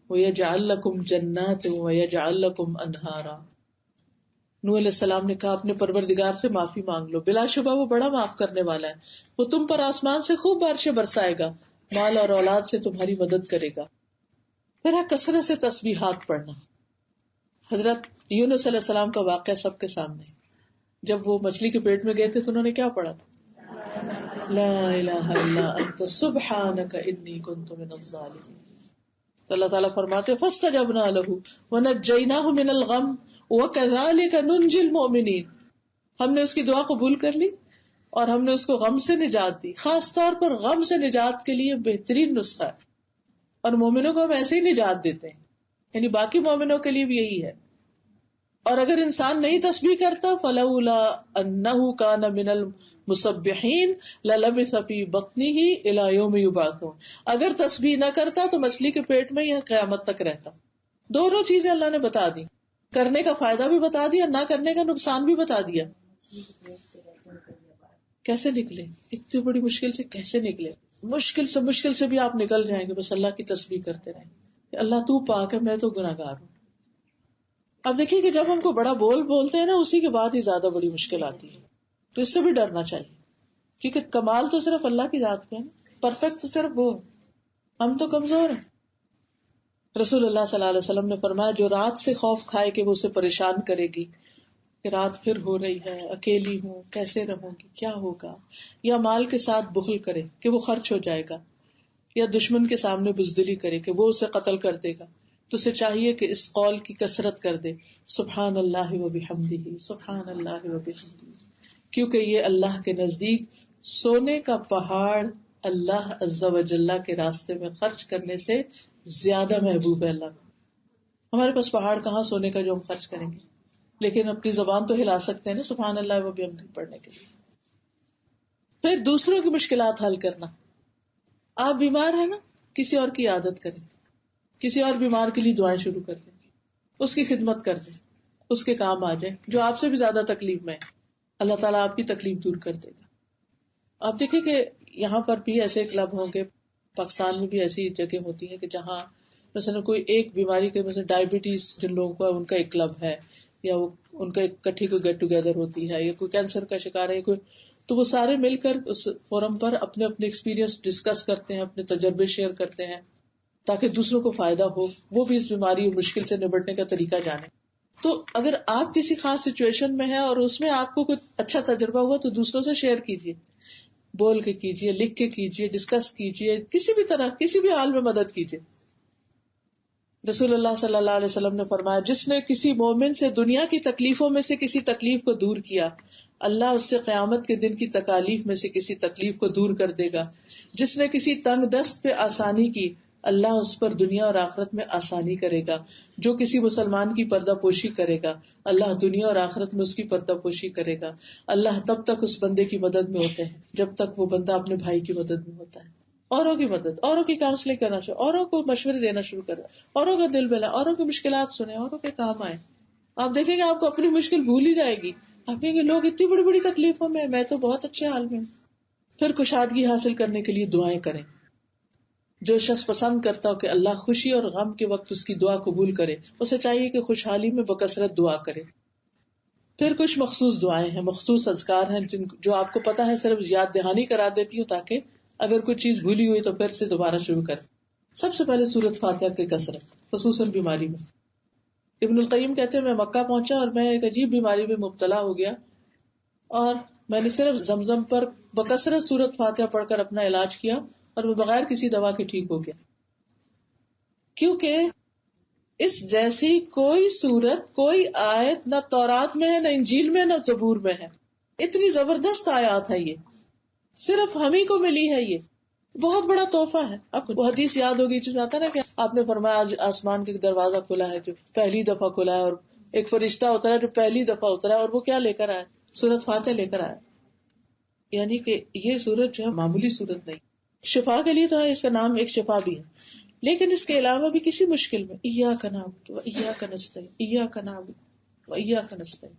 وَيَجْعَلْ لَكُمْ جَنَّاتٍ وَيَجْعَلْ لَكُمْ أَنْهَارًا. نوح علیہ السلام نے کہا اپنے پروردگار سے معافی مانگ لو، بلا شبہ وہ بڑا معاف کرنے والا ہے، وہ تم پر آسمان سے خوب بارشیں برسائے گا، مال اور اولاد سے تمہاری مدد کرے گا۔ پھر ہے کثرت سے تسبیحات پڑھنا۔ حضرت یونس علیہ السلام کا واقعہ سب کے سامنے، جب وہ مچھلی کے پیٹ میں گئے تھے تو انہوں نے کیا پڑھا تھا؟ لا الہ الا انت سبحانک انی کنت من الظالمین۔ تو اللہ تعالیٰ فرماتے فاستجبنا له ونجیناہ من الغم وکذالک ننجی المؤمنین۔ ہم نے اس کی دعا قبول کر لی اور ہم نے اس کو غم سے نجات دی۔ خاص طور پر غم سے نجات کے لیے بہترین نسخہ ہے، اور مومنوں کو ہم ایسے ہی نجات دیتے ہیں، یعنی باقی مومنوں کے لیے بھی یہی ہے۔ اور اگر انسان نہیں تسبیح کرتا فلولا انہ کان من المسبحین للبث فی بطنہ الی یوم یبعثون، اگر تسبیح نہ کرتا تو مچھلی کے پیٹ میں یہ قیامت تک رہتا۔ دونوں چیزیں اللہ نے بتا دی، کرنے کا فائدہ بھی بتا دیا، نہ کرنے کا نقصان بھی بتا دیا۔ کیسے نکلے اتنی بڑی مشکل سے، کیسے نکلے؟ مشکل سے بھی آپ نکل جائیں گے، بس اللہ کی تسبیح کرتے رہیں کہ اللہ تو پاک ہے، میں تو گناہگار ہوں۔ اب دیکھیے کہ جب ہم کو بڑا بولتے ہیں نا، اسی کے بعد ہی زیادہ بڑی مشکل آتی ہے، تو اس سے بھی ڈرنا چاہیے، کیونکہ کمال تو صرف اللہ کی ذات پہ ہے، پرفیکٹ تو صرف وہ ہے، ہم تو کمزور ہیں۔ رسول اللہ صلی اللہ علیہ وسلم نے فرمایا جو رات سے خوف کھائے کہ وہ اسے پریشان کرے گی، کہ رات پھر ہو رہی ہے، اکیلی ہوں، کیسے رہوں گی، کیا ہوگا، یا مال کے ساتھ بخل کرے کہ وہ خرچ ہو جائے گا، یا دشمن کے سامنے بزدلی کرے کہ وہ اسے قتل کر دے گا، تو اسے چاہیے کہ اس قول کی کثرت کر دے سبحان اللہ و بحمدہ، سبحان اللہ و بحمدہ، کیونکہ یہ اللہ کے نزدیک سونے کا پہاڑ اللہ عز و جل کے راستے میں خرچ کرنے سے زیادہ محبوب ہے اللہ کو۔ ہمارے پاس پہاڑ کہاں سونے کا جو ہم خرچ کریں گے، لیکن اپنی زبان تو ہلا سکتے ہیں نا سبحان اللہ و بحمدہ پڑھنے کے لیے۔ پھر دوسروں کی مشکلات حل کرنا، آپ بیمار ہیں نا، کسی اور کی عادت کریں، کسی اور بیمار کے لیے دعائیں شروع کر دیں، اس کی خدمت کر دیں، اس کے کام آ جائیں، جو آپ سے بھی زیادہ تکلیف میں ہے، اللہ تعالیٰ آپ کی تکلیف دور کر دے گا۔ آپ دیکھیں کہ یہاں پر بھی ایسے کلب ہوں گے، پاکستان میں بھی ایسی جگہ ہوتی ہیں کہ جہاں مثلا کوئی ایک بیماری کے، مثلا ڈائبٹیز جن لوگوں کا ان کا ایک کلب ہے، یا وہ ان کا ایک کٹھی کوئی گیٹ ٹوگیدر ہوتی ہے، یا کوئی کینسر کا شکار ہے کوئی، تو وہ سارے مل کر اس فورم پر اپنے اپنے ایکسپیرینس ڈسکس کرتے ہیں، اپنے تجربے شیئر کرتے ہیں تاکہ دوسروں کو فائدہ ہو، وہ بھی اس بیماری اور مشکل سے نبٹنے کا طریقہ جانے۔ تو اگر آپ کسی خاص سچویشن میں ہیں اور اس میں آپ کو کوئی اچھا تجربہ ہوا تو دوسروں سے شیئر کیجیے، بول کے کیجیے، لکھ کے کیجیے، ڈسکس کیجیے، کسی بھی طرح کسی بھی حال میں مدد کیجیے۔ رسول اللہ صلی اللہ علیہ وسلم نے فرمایا جس نے کسی مومن سے دنیا کی تکلیفوں میں سے کسی تکلیف کو دور کیا، اللہ اس سے قیامت کے دن کی تکالیف میں سے کسی تکلیف کو دور کر دے گا۔ جس نے کسی تنگ دست پہ آسانی کی، اللہ اس پر دنیا اور آخرت میں آسانی کرے گا۔ جو کسی مسلمان کی پردہ پوشی کرے گا، اللہ دنیا اور آخرت میں اس کی پردہ پوشی کرے گا۔ اللہ تب تک اس بندے کی مدد میں ہوتے ہیں جب تک وہ بندہ اپنے بھائی کی مدد میں ہوتا ہے۔ اوروں کی مدد، اوروں کی کاؤنسلنگ کرنا شروع، اوروں کو مشورے دینا شروع کریں، اوروں کا دل بہلائیں، اوروں کی مشکلات سنیں، اوروں کے کام آئیں۔ آپ دیکھیں گے آپ کو اپنی مشکل بھول ہی جائے گی، آپ کہیں گے لوگ اتنی بڑی بڑی تکلیفوں میں، میں تو بہت اچھے حال میں ہوں۔ پھر کشادگی حاصل کرنے کے لیے دعائیں کریں۔ جو شخص پسند کرتا ہو کہ اللہ خوشی اور غم کے وقت اس کی دعا قبول کرے، اسے چاہیے کہ خوشحالی میں بکثرت دعا کرے۔ پھر کچھ مخصوص دعائیں ہیں، مخصوص اذکار ہیں جو آپ کو پتا ہے صرف یاد دہانی کرا دیتی ہوں تاکہ اگر کوئی چیز بھولی ہوئی تو پھر سے دوبارہ شروع کریں۔ سب سے پہلے سورۃ فاتحہ کی کثرت، خصوصاً بیماری میں۔ ابن القیم کہتے ہیں میں مکہ پہنچا اور میں ایک عجیب بیماری میں مبتلا ہو گیا، اور میں نے صرف زمزم پر بکثرت سورۃ فاتحہ پڑھ کر اپنا علاج کیا اور وہ بغیر کسی دوا کے ٹھیک ہو گیا، کیونکہ اس جیسی کوئی سورت، کوئی آیت نہ تورات میں ہے، نہ انجیل میں، نہ زبور میں ہے۔ اتنی زبردست آیات ہے، یہ صرف ہم ہی کو ملی ہے، یہ بہت بڑا تحفہ ہے۔ اب وہ حدیث یاد ہوگی جو آتا نا کہ آپ نے فرمایا آج آسمان کا دروازہ کھلا ہے جو پہلی دفعہ کھلا ہے، اور ایک فرشتہ اترا ہے جو پہلی دفعہ اترا ہے، اور وہ کیا لے کر آیا؟ سورۃ فاتحہ لے کر آیا۔ یعنی کہ یہ سورت جو ہے معمولی سورت نہیں، شفا کے لیے تو ہے، اس کا نام ایک شفا بھی ہے، لیکن اس کے علاوہ بھی کسی مشکل میں ایاک نعبد و ایاک نستعین، ایاک نعبد و ایاک نستعین،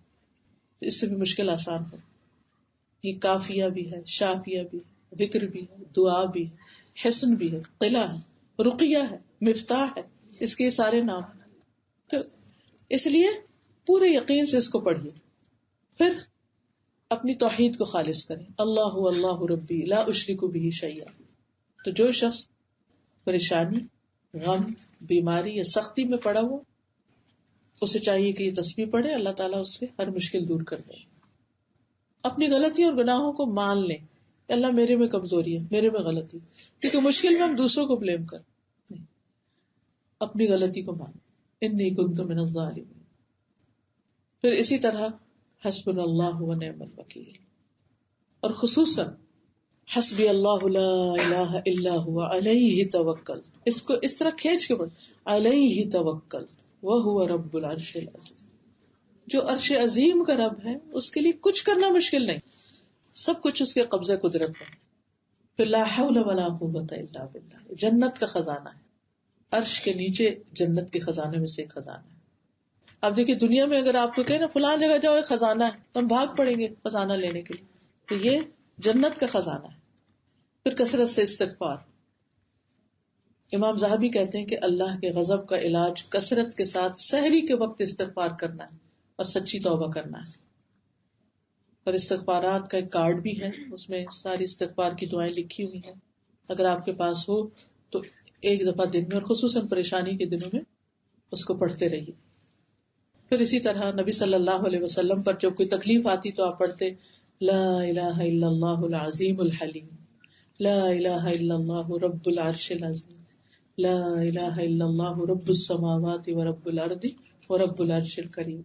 تو اس سے بھی مشکل آسان ہو۔ یہ کافیہ بھی ہے، شافیہ بھی ہے، ذکر بھی ہے، دعا بھی ہے، حسن بھی ہے، قلعہ ہے، رقیہ ہے، مفتاح ہے، اس کے سارے نام۔ تو اس لیے پورے یقین سے اس کو پڑھیے. پھر اپنی توحید کو خالص کریں. اللہ اللہ ربی لا اشرک بہ شیئا. تو جو شخص پریشانی، غم، بیماری یا سختی میں پڑا ہو، اسے چاہیے کہ یہ تسبیح پڑھے. اللہ تعالیٰ اس سے ہر مشکل دور کر دے. اپنی غلطیوں اور گناہوں کو مان لیں. اللہ میرے میں کمزوری ہے، میرے میں غلطی. کیونکہ مشکل میں ہم دوسروں کو بلیم کر نہیں، اپنی غلطی کو مان. انی کنت من الظالمین. پھر اسی طرح حسبنا اللہ ونعم الوکیل، اور خصوصاً حسبی اللہ لا الہ الا هو علیہ توکلت. اس کو اس طرح کھینچ کے پڑھ، علیہ توکلت وہو رب العرش العظیم. جو عرش عظیم کا رب ہے اس کے لیے کچھ کرنا مشکل نہیں، سب کچھ اس کے قبضہ قدرت میں. پھر لا حول ولا قوت الا باللہ. جنت کا خزانہ ہے، عرش کے نیچے جنت کے خزانے میں سے ایک خزانہ ہے. اب دیکھیں دنیا میں اگر آپ کو کہیں نا فلاں جگہ جاؤ ایک خزانہ ہے، تو ہم بھاگ پڑیں گے خزانہ لینے کے لیے. تو یہ جنت کا خزانہ ہے. پھر کثرت سے استغفار. امام ذہبی کہتے ہیں کہ اللہ کے غضب کا علاج کثرت کے ساتھ سحری کے وقت استغفار کرنا ہے اور سچی توبہ کرنا ہے. اور استغفارات کا ایک کارڈ بھی ہے، اس میں ساری استغفار کی دعائیں لکھی ہوئی ہیں. اگر آپ کے پاس ہو تو ایک دفعہ دن میں، اور خصوصاً پریشانی کے دنوں میں، اس کو پڑھتے رہیے. پھر اسی طرح نبی صلی اللہ علیہ وسلم پر جب کوئی تکلیف آتی تو آپ پڑھتے لا الہ الا اللہ العظیم الحلیم، لا الہ الا اللہ رب العرش العظیم، لا الہ الا اللہ رب السماوات ورب الارض ورب العرش الکریم.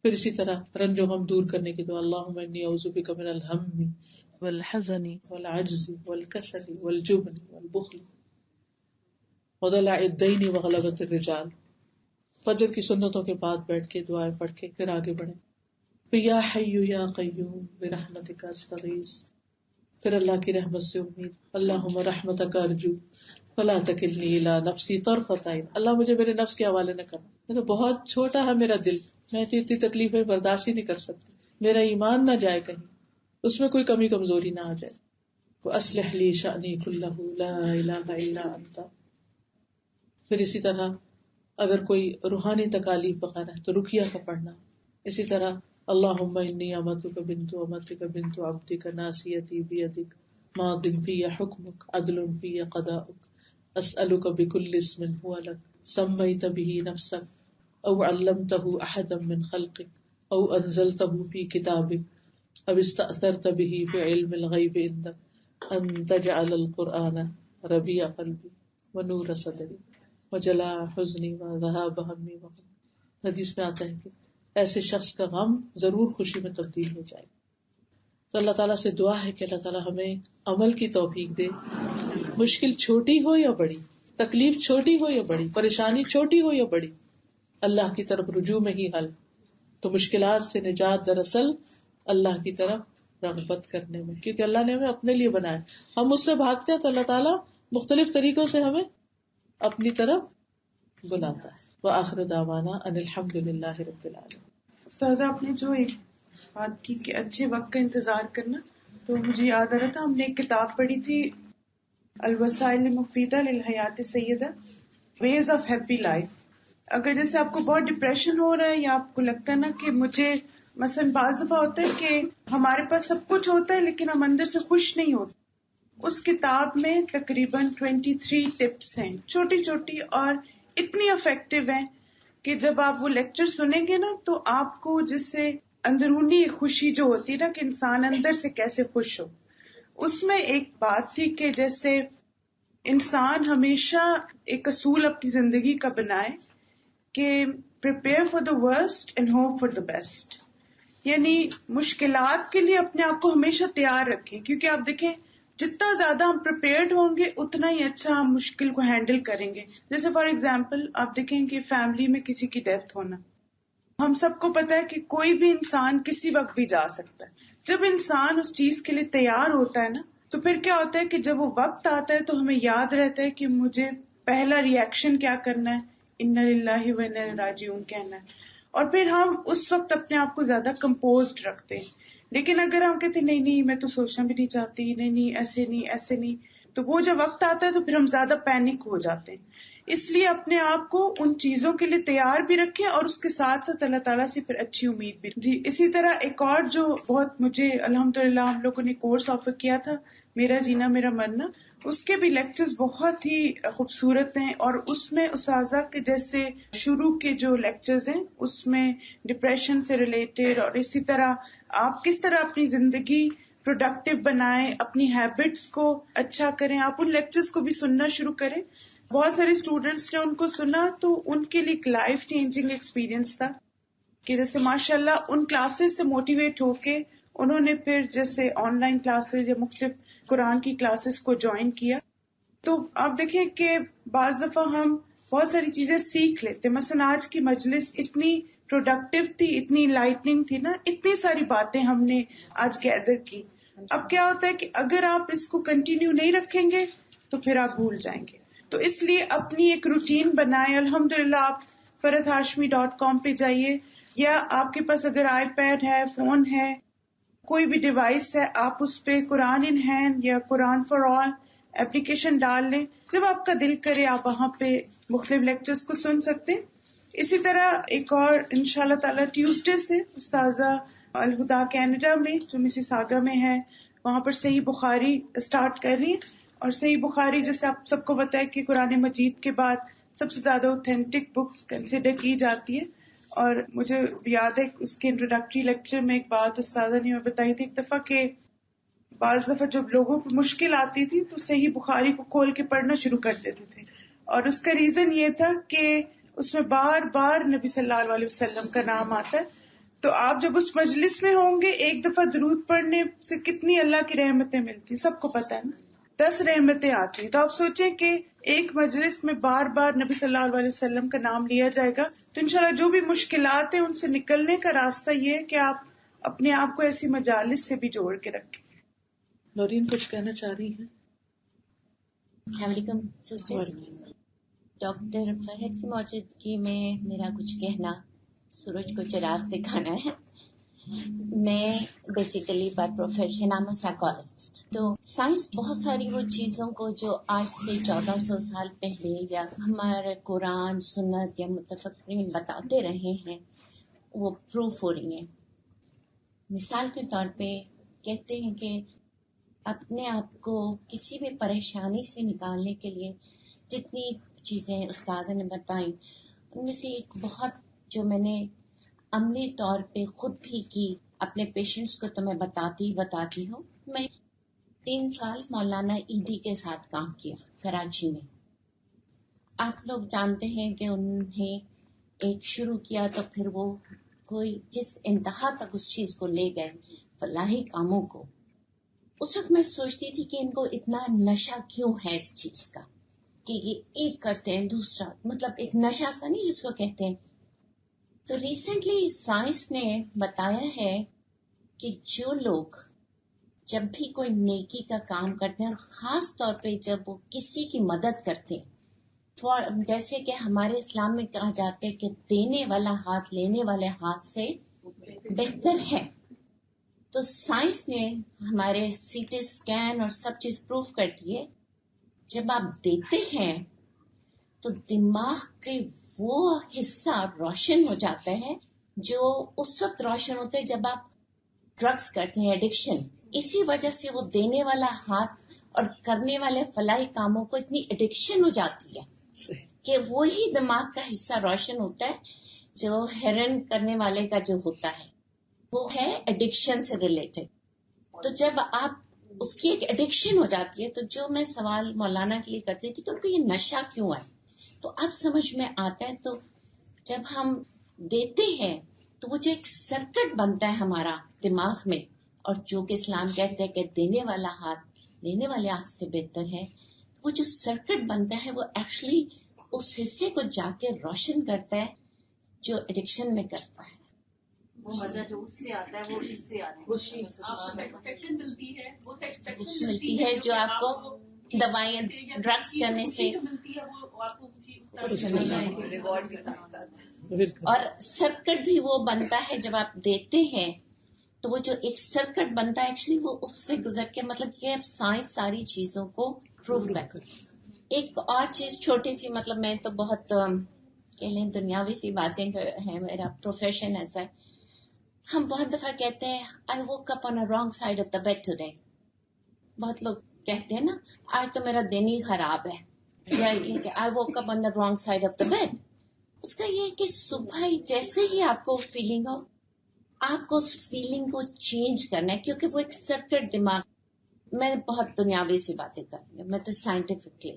پھر اسی طرح رنج و غم دور کرنے کی دعا اللہم انی اعوذ بک من الہم والحزن والعجز والکسل والجبن والبخل وضلع الدین وغلبۃ الرجال. فجر کی سنتوں کے بعد بیٹھ کے دعائیں پڑھ کے پھر آگے بڑھیں. پھر یا حی یا قیوم برحمتک استغیث. پھر اللہ کی رحمت سے امید. اللہم رحمتک ارجو فلا تکلنی الی نفسی طرفۃ عین. اللہ مجھے میرے نفس کے حوالے نہ کرنا، تو بہت چھوٹا ہے میرا دل، میں اتنی تکلیفیں برداشت ہی نہیں کر سکتی. میرا ایمان نہ جائے کہیں، اس میں کوئی کمی کمزوری نہ آ جائے. وَأَصْلِحْ لِي شَأْنِي كُلَّهُ لَا إِلَٰهَ إِلَّا أَنْتَ. پھر اسی طرح اگر کوئی روحانی تکالیف وغیرہ ہے تو رقیہ کا پڑھنا. اسی طرح اللہم انی امتک بنت امتک بنت عبدک ناصیتی بیدک ماض فی حکمک عدل فی قضاؤک اسألک بکل اسم هو لک سمیت به نفسک او علمتہ احدا من خلقک او انزلتہ فی کتابک او استأثرت به فی علم الغیب عندک ان تجعل القرآن ربیع قلبی ونور صدری وجلاء حزنی وذہاب ہمی وغم. حدیث میں آتا ہے کہ ایسے شخص کا غم ضرور خوشی میں تبدیل ہو جائے. تو اللہ تعالیٰ سے دعا ہے کہ اللہ تعالیٰ ہمیں عمل کی توفیق دے. مشکل چھوٹی ہو یا بڑی، تکلیف چھوٹی ہو یا بڑی، پریشانی چھوٹی ہو یا بڑی، اللہ کی طرف رجوع میں ہی حل. تو مشکلات سے نجات دراصل اللہ کی طرف رغبت کرنے میں، کیونکہ اللہ نے ہمیں اپنے لیے بنایا. ہم اس سے بھاگتے ہیں تو اللہ تعالیٰ مختلف طریقوں سے ہمیں اپنی طرف بلاتا ہے. وآخر دعوانا ان الحمد للہ رب العالمین. استاذہ آپ نے جو ایک بات کی کہ اچھے وقت کا انتظار کرنا، تو مجھے یاد آ رہا تھا ہم نے ایک کتاب پڑھی تھی الوسائل المفیدہ للحیات السیدہ، ویز آف ہیپی لائف. اگر جیسے آپ کو بہت ڈپریشن ہو رہا ہے یا آپ کو لگتا ہے نا کہ مجھے مثلاً بعض دفعہ ہوتا ہے کہ ہمارے پاس سب کچھ ہوتا ہے لیکن ہم اندر سے خوش نہیں ہوتے. اس کتاب میں تقریباً 23 ٹپس ہیں، چھوٹی چھوٹی اور اتنی افیکٹو ہیں کہ جب آپ وہ لیکچر سنیں گے نا تو آپ کو جس سے اندرونی خوشی جو ہوتی ہے نا کہ انسان اندر سے کیسے خوش ہو. اس میں ایک بات تھی کہ جیسے انسان ہمیشہ ایک اصول اپنی زندگی کا بنائے کہ prepare for the worst and hope for the best. یعنی مشکلات کے لیے اپنے آپ کو ہمیشہ تیار رکھیں، کیونکہ آپ دیکھیں جتنا زیادہ ہم پریپیئرڈ ہوں گے اتنا ہی اچھا ہم مشکل کو ہینڈل کریں گے. جیسے فار ایگزامپل آپ دیکھیں کہ فیملی میں کسی کی ڈیتھ ہونا، ہم سب کو پتا ہے کہ کوئی بھی انسان کسی وقت بھی جا سکتا ہے. جب انسان اس چیز کے لیے تیار ہوتا ہے نا تو پھر کیا ہوتا ہے کہ جب وہ وقت آتا ہے تو ہمیں یاد رہتا ہے کہ مجھے پہلا ریئیکشن کیا کرنا ہے، انا للہ و انا الیہ راجعون کہنا ہے، اور پھر ہم اس وقت اپنے آپ کو زیادہ کمپوزڈ رکھتے ہیں. لیکن اگر ہم کہتے نہیں میں تو سوچنا بھی نہیں چاہتی، نہیں ایسے نہیں، تو وہ جب وقت آتا ہے تو پھر ہم زیادہ پینک ہو جاتے ہیں. اس لیے اپنے آپ کو ان چیزوں کے لیے تیار بھی رکھیں اور اس کے ساتھ ساتھ اللہ تعالیٰ سے پھر اچھی امید بھی. جی اسی طرح ایک اور جو بہت مجھے الحمدللہ ہم لوگوں نے کورس آفر کیا تھا میرا جینا میرا مرنا, اس کے بھی لیکچرز بہت ہی خوبصورت ہیں, اور اس میں اساتذہ کے جیسے شروع کے جو لیکچرز ہیں اس میں ڈپریشن سے ریلیٹڈ, اور اسی طرح آپ کس طرح اپنی زندگی پروڈکٹیو بنائیں, اپنی ہیبٹس کو اچھا کریں, آپ ان لیکچرز کو بھی سننا شروع کریں. بہت سارے اسٹوڈینٹس نے ان کو سنا تو ان کے لیے ایک لائف چینجنگ ایکسپیرینس تھا کہ جیسے ماشاء اللہ ان کلاسز سے موٹیویٹ ہو کے انہوں نے پھر جیسے آن لائن کلاسز یا مختلف قرآن کی کلاسز کو جوائن کیا. تو آپ دیکھیں کہ بعض دفعہ ہم بہت ساری چیزیں سیکھ لیتے, مثلا آج کی مجلس اتنی پروڈکٹیو تھی, اتنی لائٹننگ تھی نا, اتنی ساری باتیں ہم نے آج گیدر کی. اب کیا ہوتا ہے کہ اگر آپ اس کو کنٹینیو نہیں رکھیں گے تو پھر آپ بھول جائیں گے. تو اس لیے اپنی ایک روٹین بنائیں. الحمدللہ آپ farhathashmi.com پہ جائیے, یا آپ کے پاس اگر آئی پیڈ ہے, فون ہے, کوئی بھی ڈیوائس ہے, آپ اس پہ قرآن ان ہینڈ یا قرآن فار آل اپلیکیشن ڈال لیں. جب آپ کا دل کرے آپ وہاں پہ مختلف لیکچرز کو سن سکتے ہیں. اسی طرح ایک اور انشاءاللہ تعالی ٹیوزڈے سے استاذہ الہدا کینیڈا میں جو مسیساگا میں ہے وہاں پر صحیح بخاری اسٹارٹ کر رہی ہیں. اور صحیح بخاری جیسے آپ سب کو پتہ ہے کہ قرآن مجید کے بعد سب سے زیادہ اوتھینٹک بک کنسیڈر کی جاتی ہے. اور مجھے یاد ہے اس کے انٹروڈکٹری لیکچر میں ایک بات استاذہ نے بتائی تھی ایک دفعہ کہ بعض دفعہ جب لوگوں کو مشکل آتی تھی تو صحیح بخاری کو کھول کے پڑھنا شروع کر دیتے تھے, اور اس کا ریزن یہ تھا کہ اس میں بار بار نبی صلی اللہ علیہ وسلم کا نام آتا ہے. تو آپ جب اس مجلس میں ہوں گے ایک دفعہ درود پڑھنے سے کتنی اللہ کی رحمتیں ملتی, سب کو پتہ ہے نا, 10 رحمتیں آتی. تو آپ سوچیں کہ ایک مجلس میں بار بار نبی صلی اللہ علیہ وسلم کا نام لیا جائے گا تو انشاءاللہ جو بھی مشکلات ہیں ان سے نکلنے کا راستہ یہ ہے کہ آپ اپنے آپ کو ایسی مجالس سے بھی جوڑ کے رکھیں. نورین کچھ کہنا چاہ رہی ہیں؟ السلام علیکم سسٹرز. ڈاکٹر فرحت کی موجودگی میں میرا کچھ کہنا سورج کو چراغ دکھانا ہے. میں basically by profession I'm a psychologist. تو سائنس بہت ساری وہ چیزوں کو جو آج سے 1400 سال پہلے یا ہمارے قرآن سنت یا متفقین بتاتے رہے ہیں وہ پروف ہو رہی ہیں. مثال کے طور پہ کہتے ہیں کہ اپنے آپ کو کسی بھی پریشانی سے نکالنے کے لیے جتنی چیزیں استاد نے بتائیں ان میں سے ایک بہت جو میں نے عملی طور پہ خود بھی کی, اپنے پیشنٹس کو تو میں بتاتی ہوں. میں 3 سال مولانا ایدی کے ساتھ کام کیا کراچی میں. آپ لوگ جانتے ہیں کہ انہیں ایک شروع کیا تو پھر وہ کوئی جس انتہا تک اس چیز کو لے گئے فلاحی کاموں کو. اس وقت میں سوچتی تھی کہ ان کو اتنا نشہ کیوں ہے اس چیز کا کہ یہ ایک کرتے ہیں دوسرا, مطلب ایک نشہ سا نہیں جس کو کہتے ہیں. تو ریسنٹلی سائنس نے بتایا ہے کہ جو لوگ جب بھی کوئی نیکی کا کام کرتے ہیں اور خاص طور پہ جب وہ کسی کی مدد کرتے ہیں, جیسے کہ ہمارے اسلام میں کہا جاتا ہے کہ دینے والا ہاتھ لینے والے ہاتھ سے بہتر ہے. تو سائنس نے ہمارے سی ٹی اسکین اور سب چیز پروف کرتی ہے جب آپ دیتے ہیں تو دماغ کے وہ حصہ روشن ہو جاتا ہے جو اس وقت روشن ہوتا ہے جب آپ ڈرگس کرتے ہیں, ایڈکشن. اسی وجہ سے وہ دینے والا ہاتھ اور کرنے والے فلاحی کاموں کو اتنی ایڈکشن ہو جاتی ہے کہ وہی دماغ کا حصہ روشن ہوتا ہے جو ہیرن کرنے والے کا جو ہوتا ہے وہ ہے ایڈکشن سے ریلیٹڈ. تو جب آپ اس کی ایک ایڈکشن ہو جاتی ہے تو جو میں سوال مولانا کے لیے کرتی تھی کہ ان کو یہ نشہ کیوں ہے تو اب سمجھ میں آتا ہے. تو جب ہم دیتے ہیں تو وہ جو ایک سرکٹ بنتا ہے ہمارا دماغ میں, اور جو کہ اسلام کہتے ہیں کہ دینے والا ہاتھ لینے والے ہاتھ سے بہتر ہے, تو وہ جو سرکٹ بنتا ہے وہ ایکچولی اس حصے کو جا کے روشن کرتا ہے جو ایڈکشن میں کرتا ہے. وہ مزہ جو اس سے آتا ہے وہ اس سے آتا ہے, وہ سیٹسفیکشن ملتی ہے, وہ سیٹسفیکشن ملتی ہے جو آپ کو دوائیں ڈرگس کرنے سے ملتی ہے, وہ آپ کو ریوارڈ اور سرکٹ بھی وہ بنتا ہے جب آپ دیتے ہیں تو وہ جو ایک سرکٹ بنتا ہے ایکچولی وہ اس سے گزر کے, مطلب یہ اب سائنس ساری چیزوں کو پروف کرتی ہے. ایک اور چیز چھوٹی سی، مطلب میں تو بہت کہہ لیں دنیاوی سی باتیں ہیں، میرا پروفیشن ایسا ہے. ہم بہت دفعہ کہتے ہیں I woke up on a wrong side of the bed today. بہت لوگ کہتے ہیں نا آج تو میرا دن ہی خراب ہے، یا یہ کہ I woke up on the wrong side of the bed. اس کا یہ ہے کہ صبح ہی جیسے ہی آپ کو فیلنگ ہو، آپ کو اس فیلنگ کو چینج کرنا ہے، کیونکہ وہ ایک سرکٹ دماغ. میں بہت دنیاوی سی باتیں کر رہی ہوں، میں تو سائنٹیفکلی،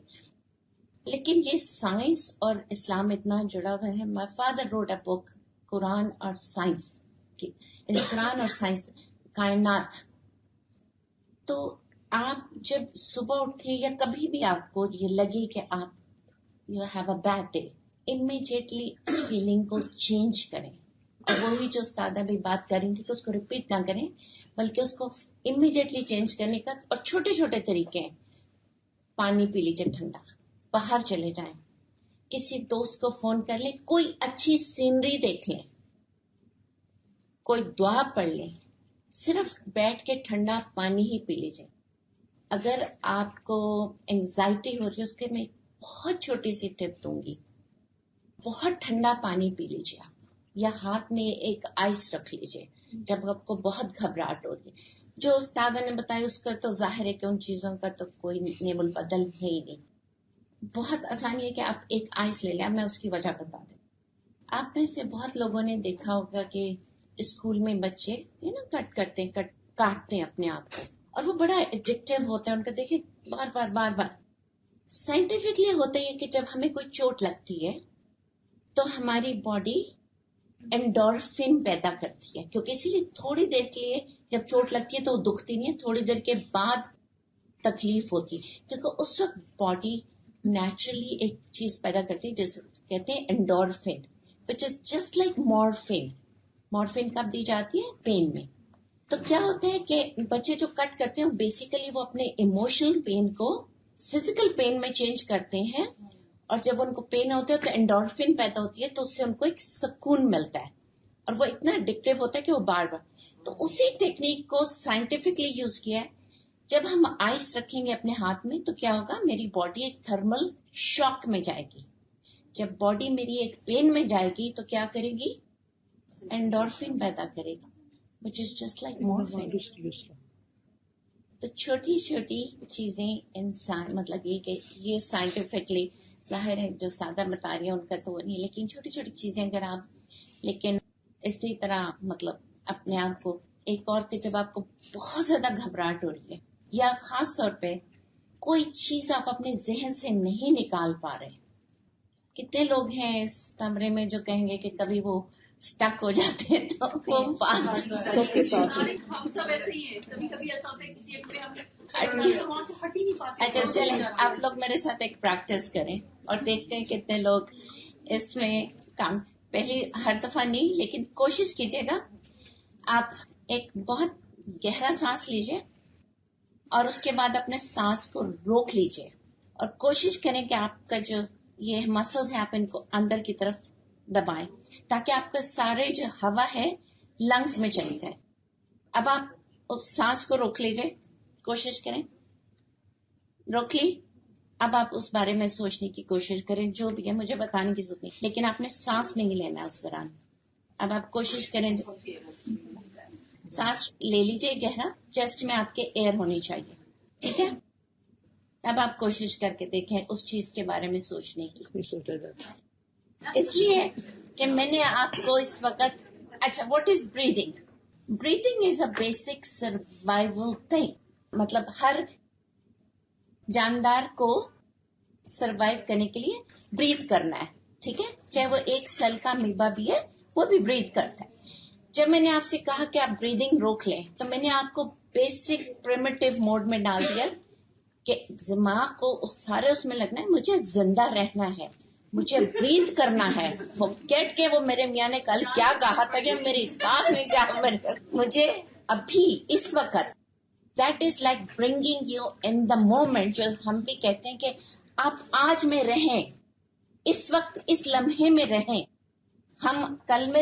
لیکن یہ سائنس اور اسلام اتنا جڑا ہوا ہے. مائی فادر روٹ اے بک قرآن اور سائنس کی، قرآن اور سائنس کائنات. تو آپ جب صبح اٹھیں یا کبھی بھی آپ کو یہ لگے کہ آپ you have a bad day, immediately اس فیلنگ کو چینج کریں. اور وہی جو استاد بھی بات کر رہی تھی کہ اس کو ریپیٹ نہ کریں، بلکہ اس کو امیجیٹلی چینج کرنے کا. اور چھوٹے چھوٹے طریقے ہیں. پانی پی لیجیے ٹھنڈا، باہر چلے جائیں، کسی دوست کو فون کر لیں، کوئی اچھی سینری دیکھ لیں، کوئی دعا پڑھ لیں، صرف بیٹھ کے ٹھنڈا پانی ہی پی لیجیے. اگر آپ کو انگزائٹی ہو رہی ہے، اس کے میں بہت چھوٹی سی ٹپ دوں گی، بہت ٹھنڈا پانی پی لیجیے آپ، یا ہاتھ میں ایک آئس رکھ لیجیے جب آپ کو بہت گھبراہٹ ہو رہی ہے. جو استاد نے بتایا اس کا تو ظاہر ہے کہ ان چیزوں کا تو کوئی نیب البدل ہے ہی نہیں. بہت آسانی ہے کہ آپ ایک آئس لے لیں. میں اس کی وجہ بتا دیں. آپ میں سے بہت لوگوں نے دیکھا ہوگا کہ اسکول میں بچے کٹ کرتے ہیں، کاٹتے ہیں اپنے آپ کو، اور وہ بڑا ایڈکٹیو ہوتا ہے ان کا. دیکھیں بار بار بار بار سائنٹیفکلی ہوتا ہے کہ جب ہمیں کوئی چوٹ لگتی ہے تو ہماری باڈی انڈورفن پیدا کرتی ہے، کیونکہ اسی لیے تھوڑی دیر کے لیے جب چوٹ لگتی ہے تو وہ دکھتی نہیں ہے، تھوڑی دیر کے بعد تکلیف ہوتی ہے، کیونکہ اس وقت باڈی نیچرلی ایک چیز پیدا کرتی ہے جسے کہتے ہیں endorphin, which is just like morphine. Morphine کب دی جاتی ہے؟ پین میں. تو کیا ہوتا ہے کہ بچے جو کٹ کرتے ہیں بیسیکلی وہ اپنے ایموشنل پین کو فزیکل پین میں چینج کرتے ہیں، اور جب ان کو پین ہوتا ہے تو انڈورفن پیدا ہوتی ہے، تو اس سے ان کو ایک سکون ملتا ہے، اور وہ اتنا ایڈکٹیو ہوتا ہے کہ وہ بار بار. تو اسی ٹیکنیک کو سائنٹیفکلی یوز کیا ہے. جب ہم آئس رکھیں گے اپنے ہاتھ میں تو کیا ہوگا، میری باڈی ایک تھرمل شاک میں جائے گی. جب باڈی میری ایک پین میں جائے گی تو کیا کرے گی، انڈورفن پیدا کرے گی، which is just like morphine. تو چھوٹی چھوٹی چیزیں انسان، مطلب یہ کہ یہ سائنٹیفکلی ظاہر ہے جو سادہ بتا رہی ہے ان کا تو نہیں، لیکن چھوٹی چھوٹی چیزیں اگر آپ، لیکن اسی طرح مطلب اپنے آپ کو ایک اور کہ جب آپ کو بہت زیادہ گھبراہٹ ہو رہی ہے، یا خاص طور پہ کوئی چیز آپ اپنے ذہن سے نہیں نکال پا رہے. کتنے لوگ ہیں اس کمرے میں جو کہیں گے کہ کبھی وہ اسٹک ہو جاتے ہیں تو وہ سب کے ساتھ ہم سب ایسے ہی ہیں. کبھی کبھی ایسا ہوتا ہے کسی ایک پہ ہم وہاں سے ہٹ ہی نہیں پاتے. اچھا چلیں آپ لوگ میرے ساتھ ایک پریکٹس کریں اور دیکھتے ہیں کتنے لوگ اس میں کام. پہلی ہر دفعہ نہیں، لیکن کوشش کیجیے گا. آپ ایک بہت گہرا سانس لیجیے اور اس کے بعد اپنے سانس کو روک لیجیے، اور کوشش کریں کہ آپ کا جو یہ مسلز ہیں آپ ان کو اندر کی طرف دبائیں تاکہ آپ کا سارے جو ہوا ہے لنگس میں چلی جائے. اب آپ اس سانس کو روک لیجیے، کوشش کریں، روک لی. اب آپ اس بارے میں سوچنے کی کوشش کریں، جو بھی ہے مجھے بتانے کی ضرورت نہیں، لیکن آپ نے سانس نہیں لینا ہے اس دوران. اب آپ کوشش کریں، سانس لے لیجیے گہرا، چیسٹ میں آپ کے ایئر ہونی چاہیے، ٹھیک ہے. اب آپ کوشش کر کے دیکھیں اس چیز کے بارے میں سوچنے کی. اس لیے کہ میں نے آپ کو اس وقت، اچھا what is breathing? Breathing is a basic survival thing. مطلب ہر جاندار کو سروائیو کرنے کے لیے بریتھ کرنا ہے، ٹھیک ہے. چاہے وہ ایک سیل کا میبا بھی ہے وہ بھی بریتھ کرتا ہے. جب میں نے آپ سے کہا کہ آپ بریدنگ روک لیں تو میں نے آپ کو بیسک پریمیٹیو موڈ میں ڈال دیا کہ دماغ کو سارے اس میں لگنا ہے مجھے زندہ رہنا ہے، مجھے بریتھ کرنا ہے. فورگیٹ کہ وہ میرے میاں نے کل کیا کہا تھا کہ میری سانس نے کیا، مجھے ابھی اس وقت. That is like bringing you in the moment. جو ہم بھی کہتے ہیں کہ آپ آج میں رہیں، اس وقت اس لمحے میں رہیں. ہم کل میں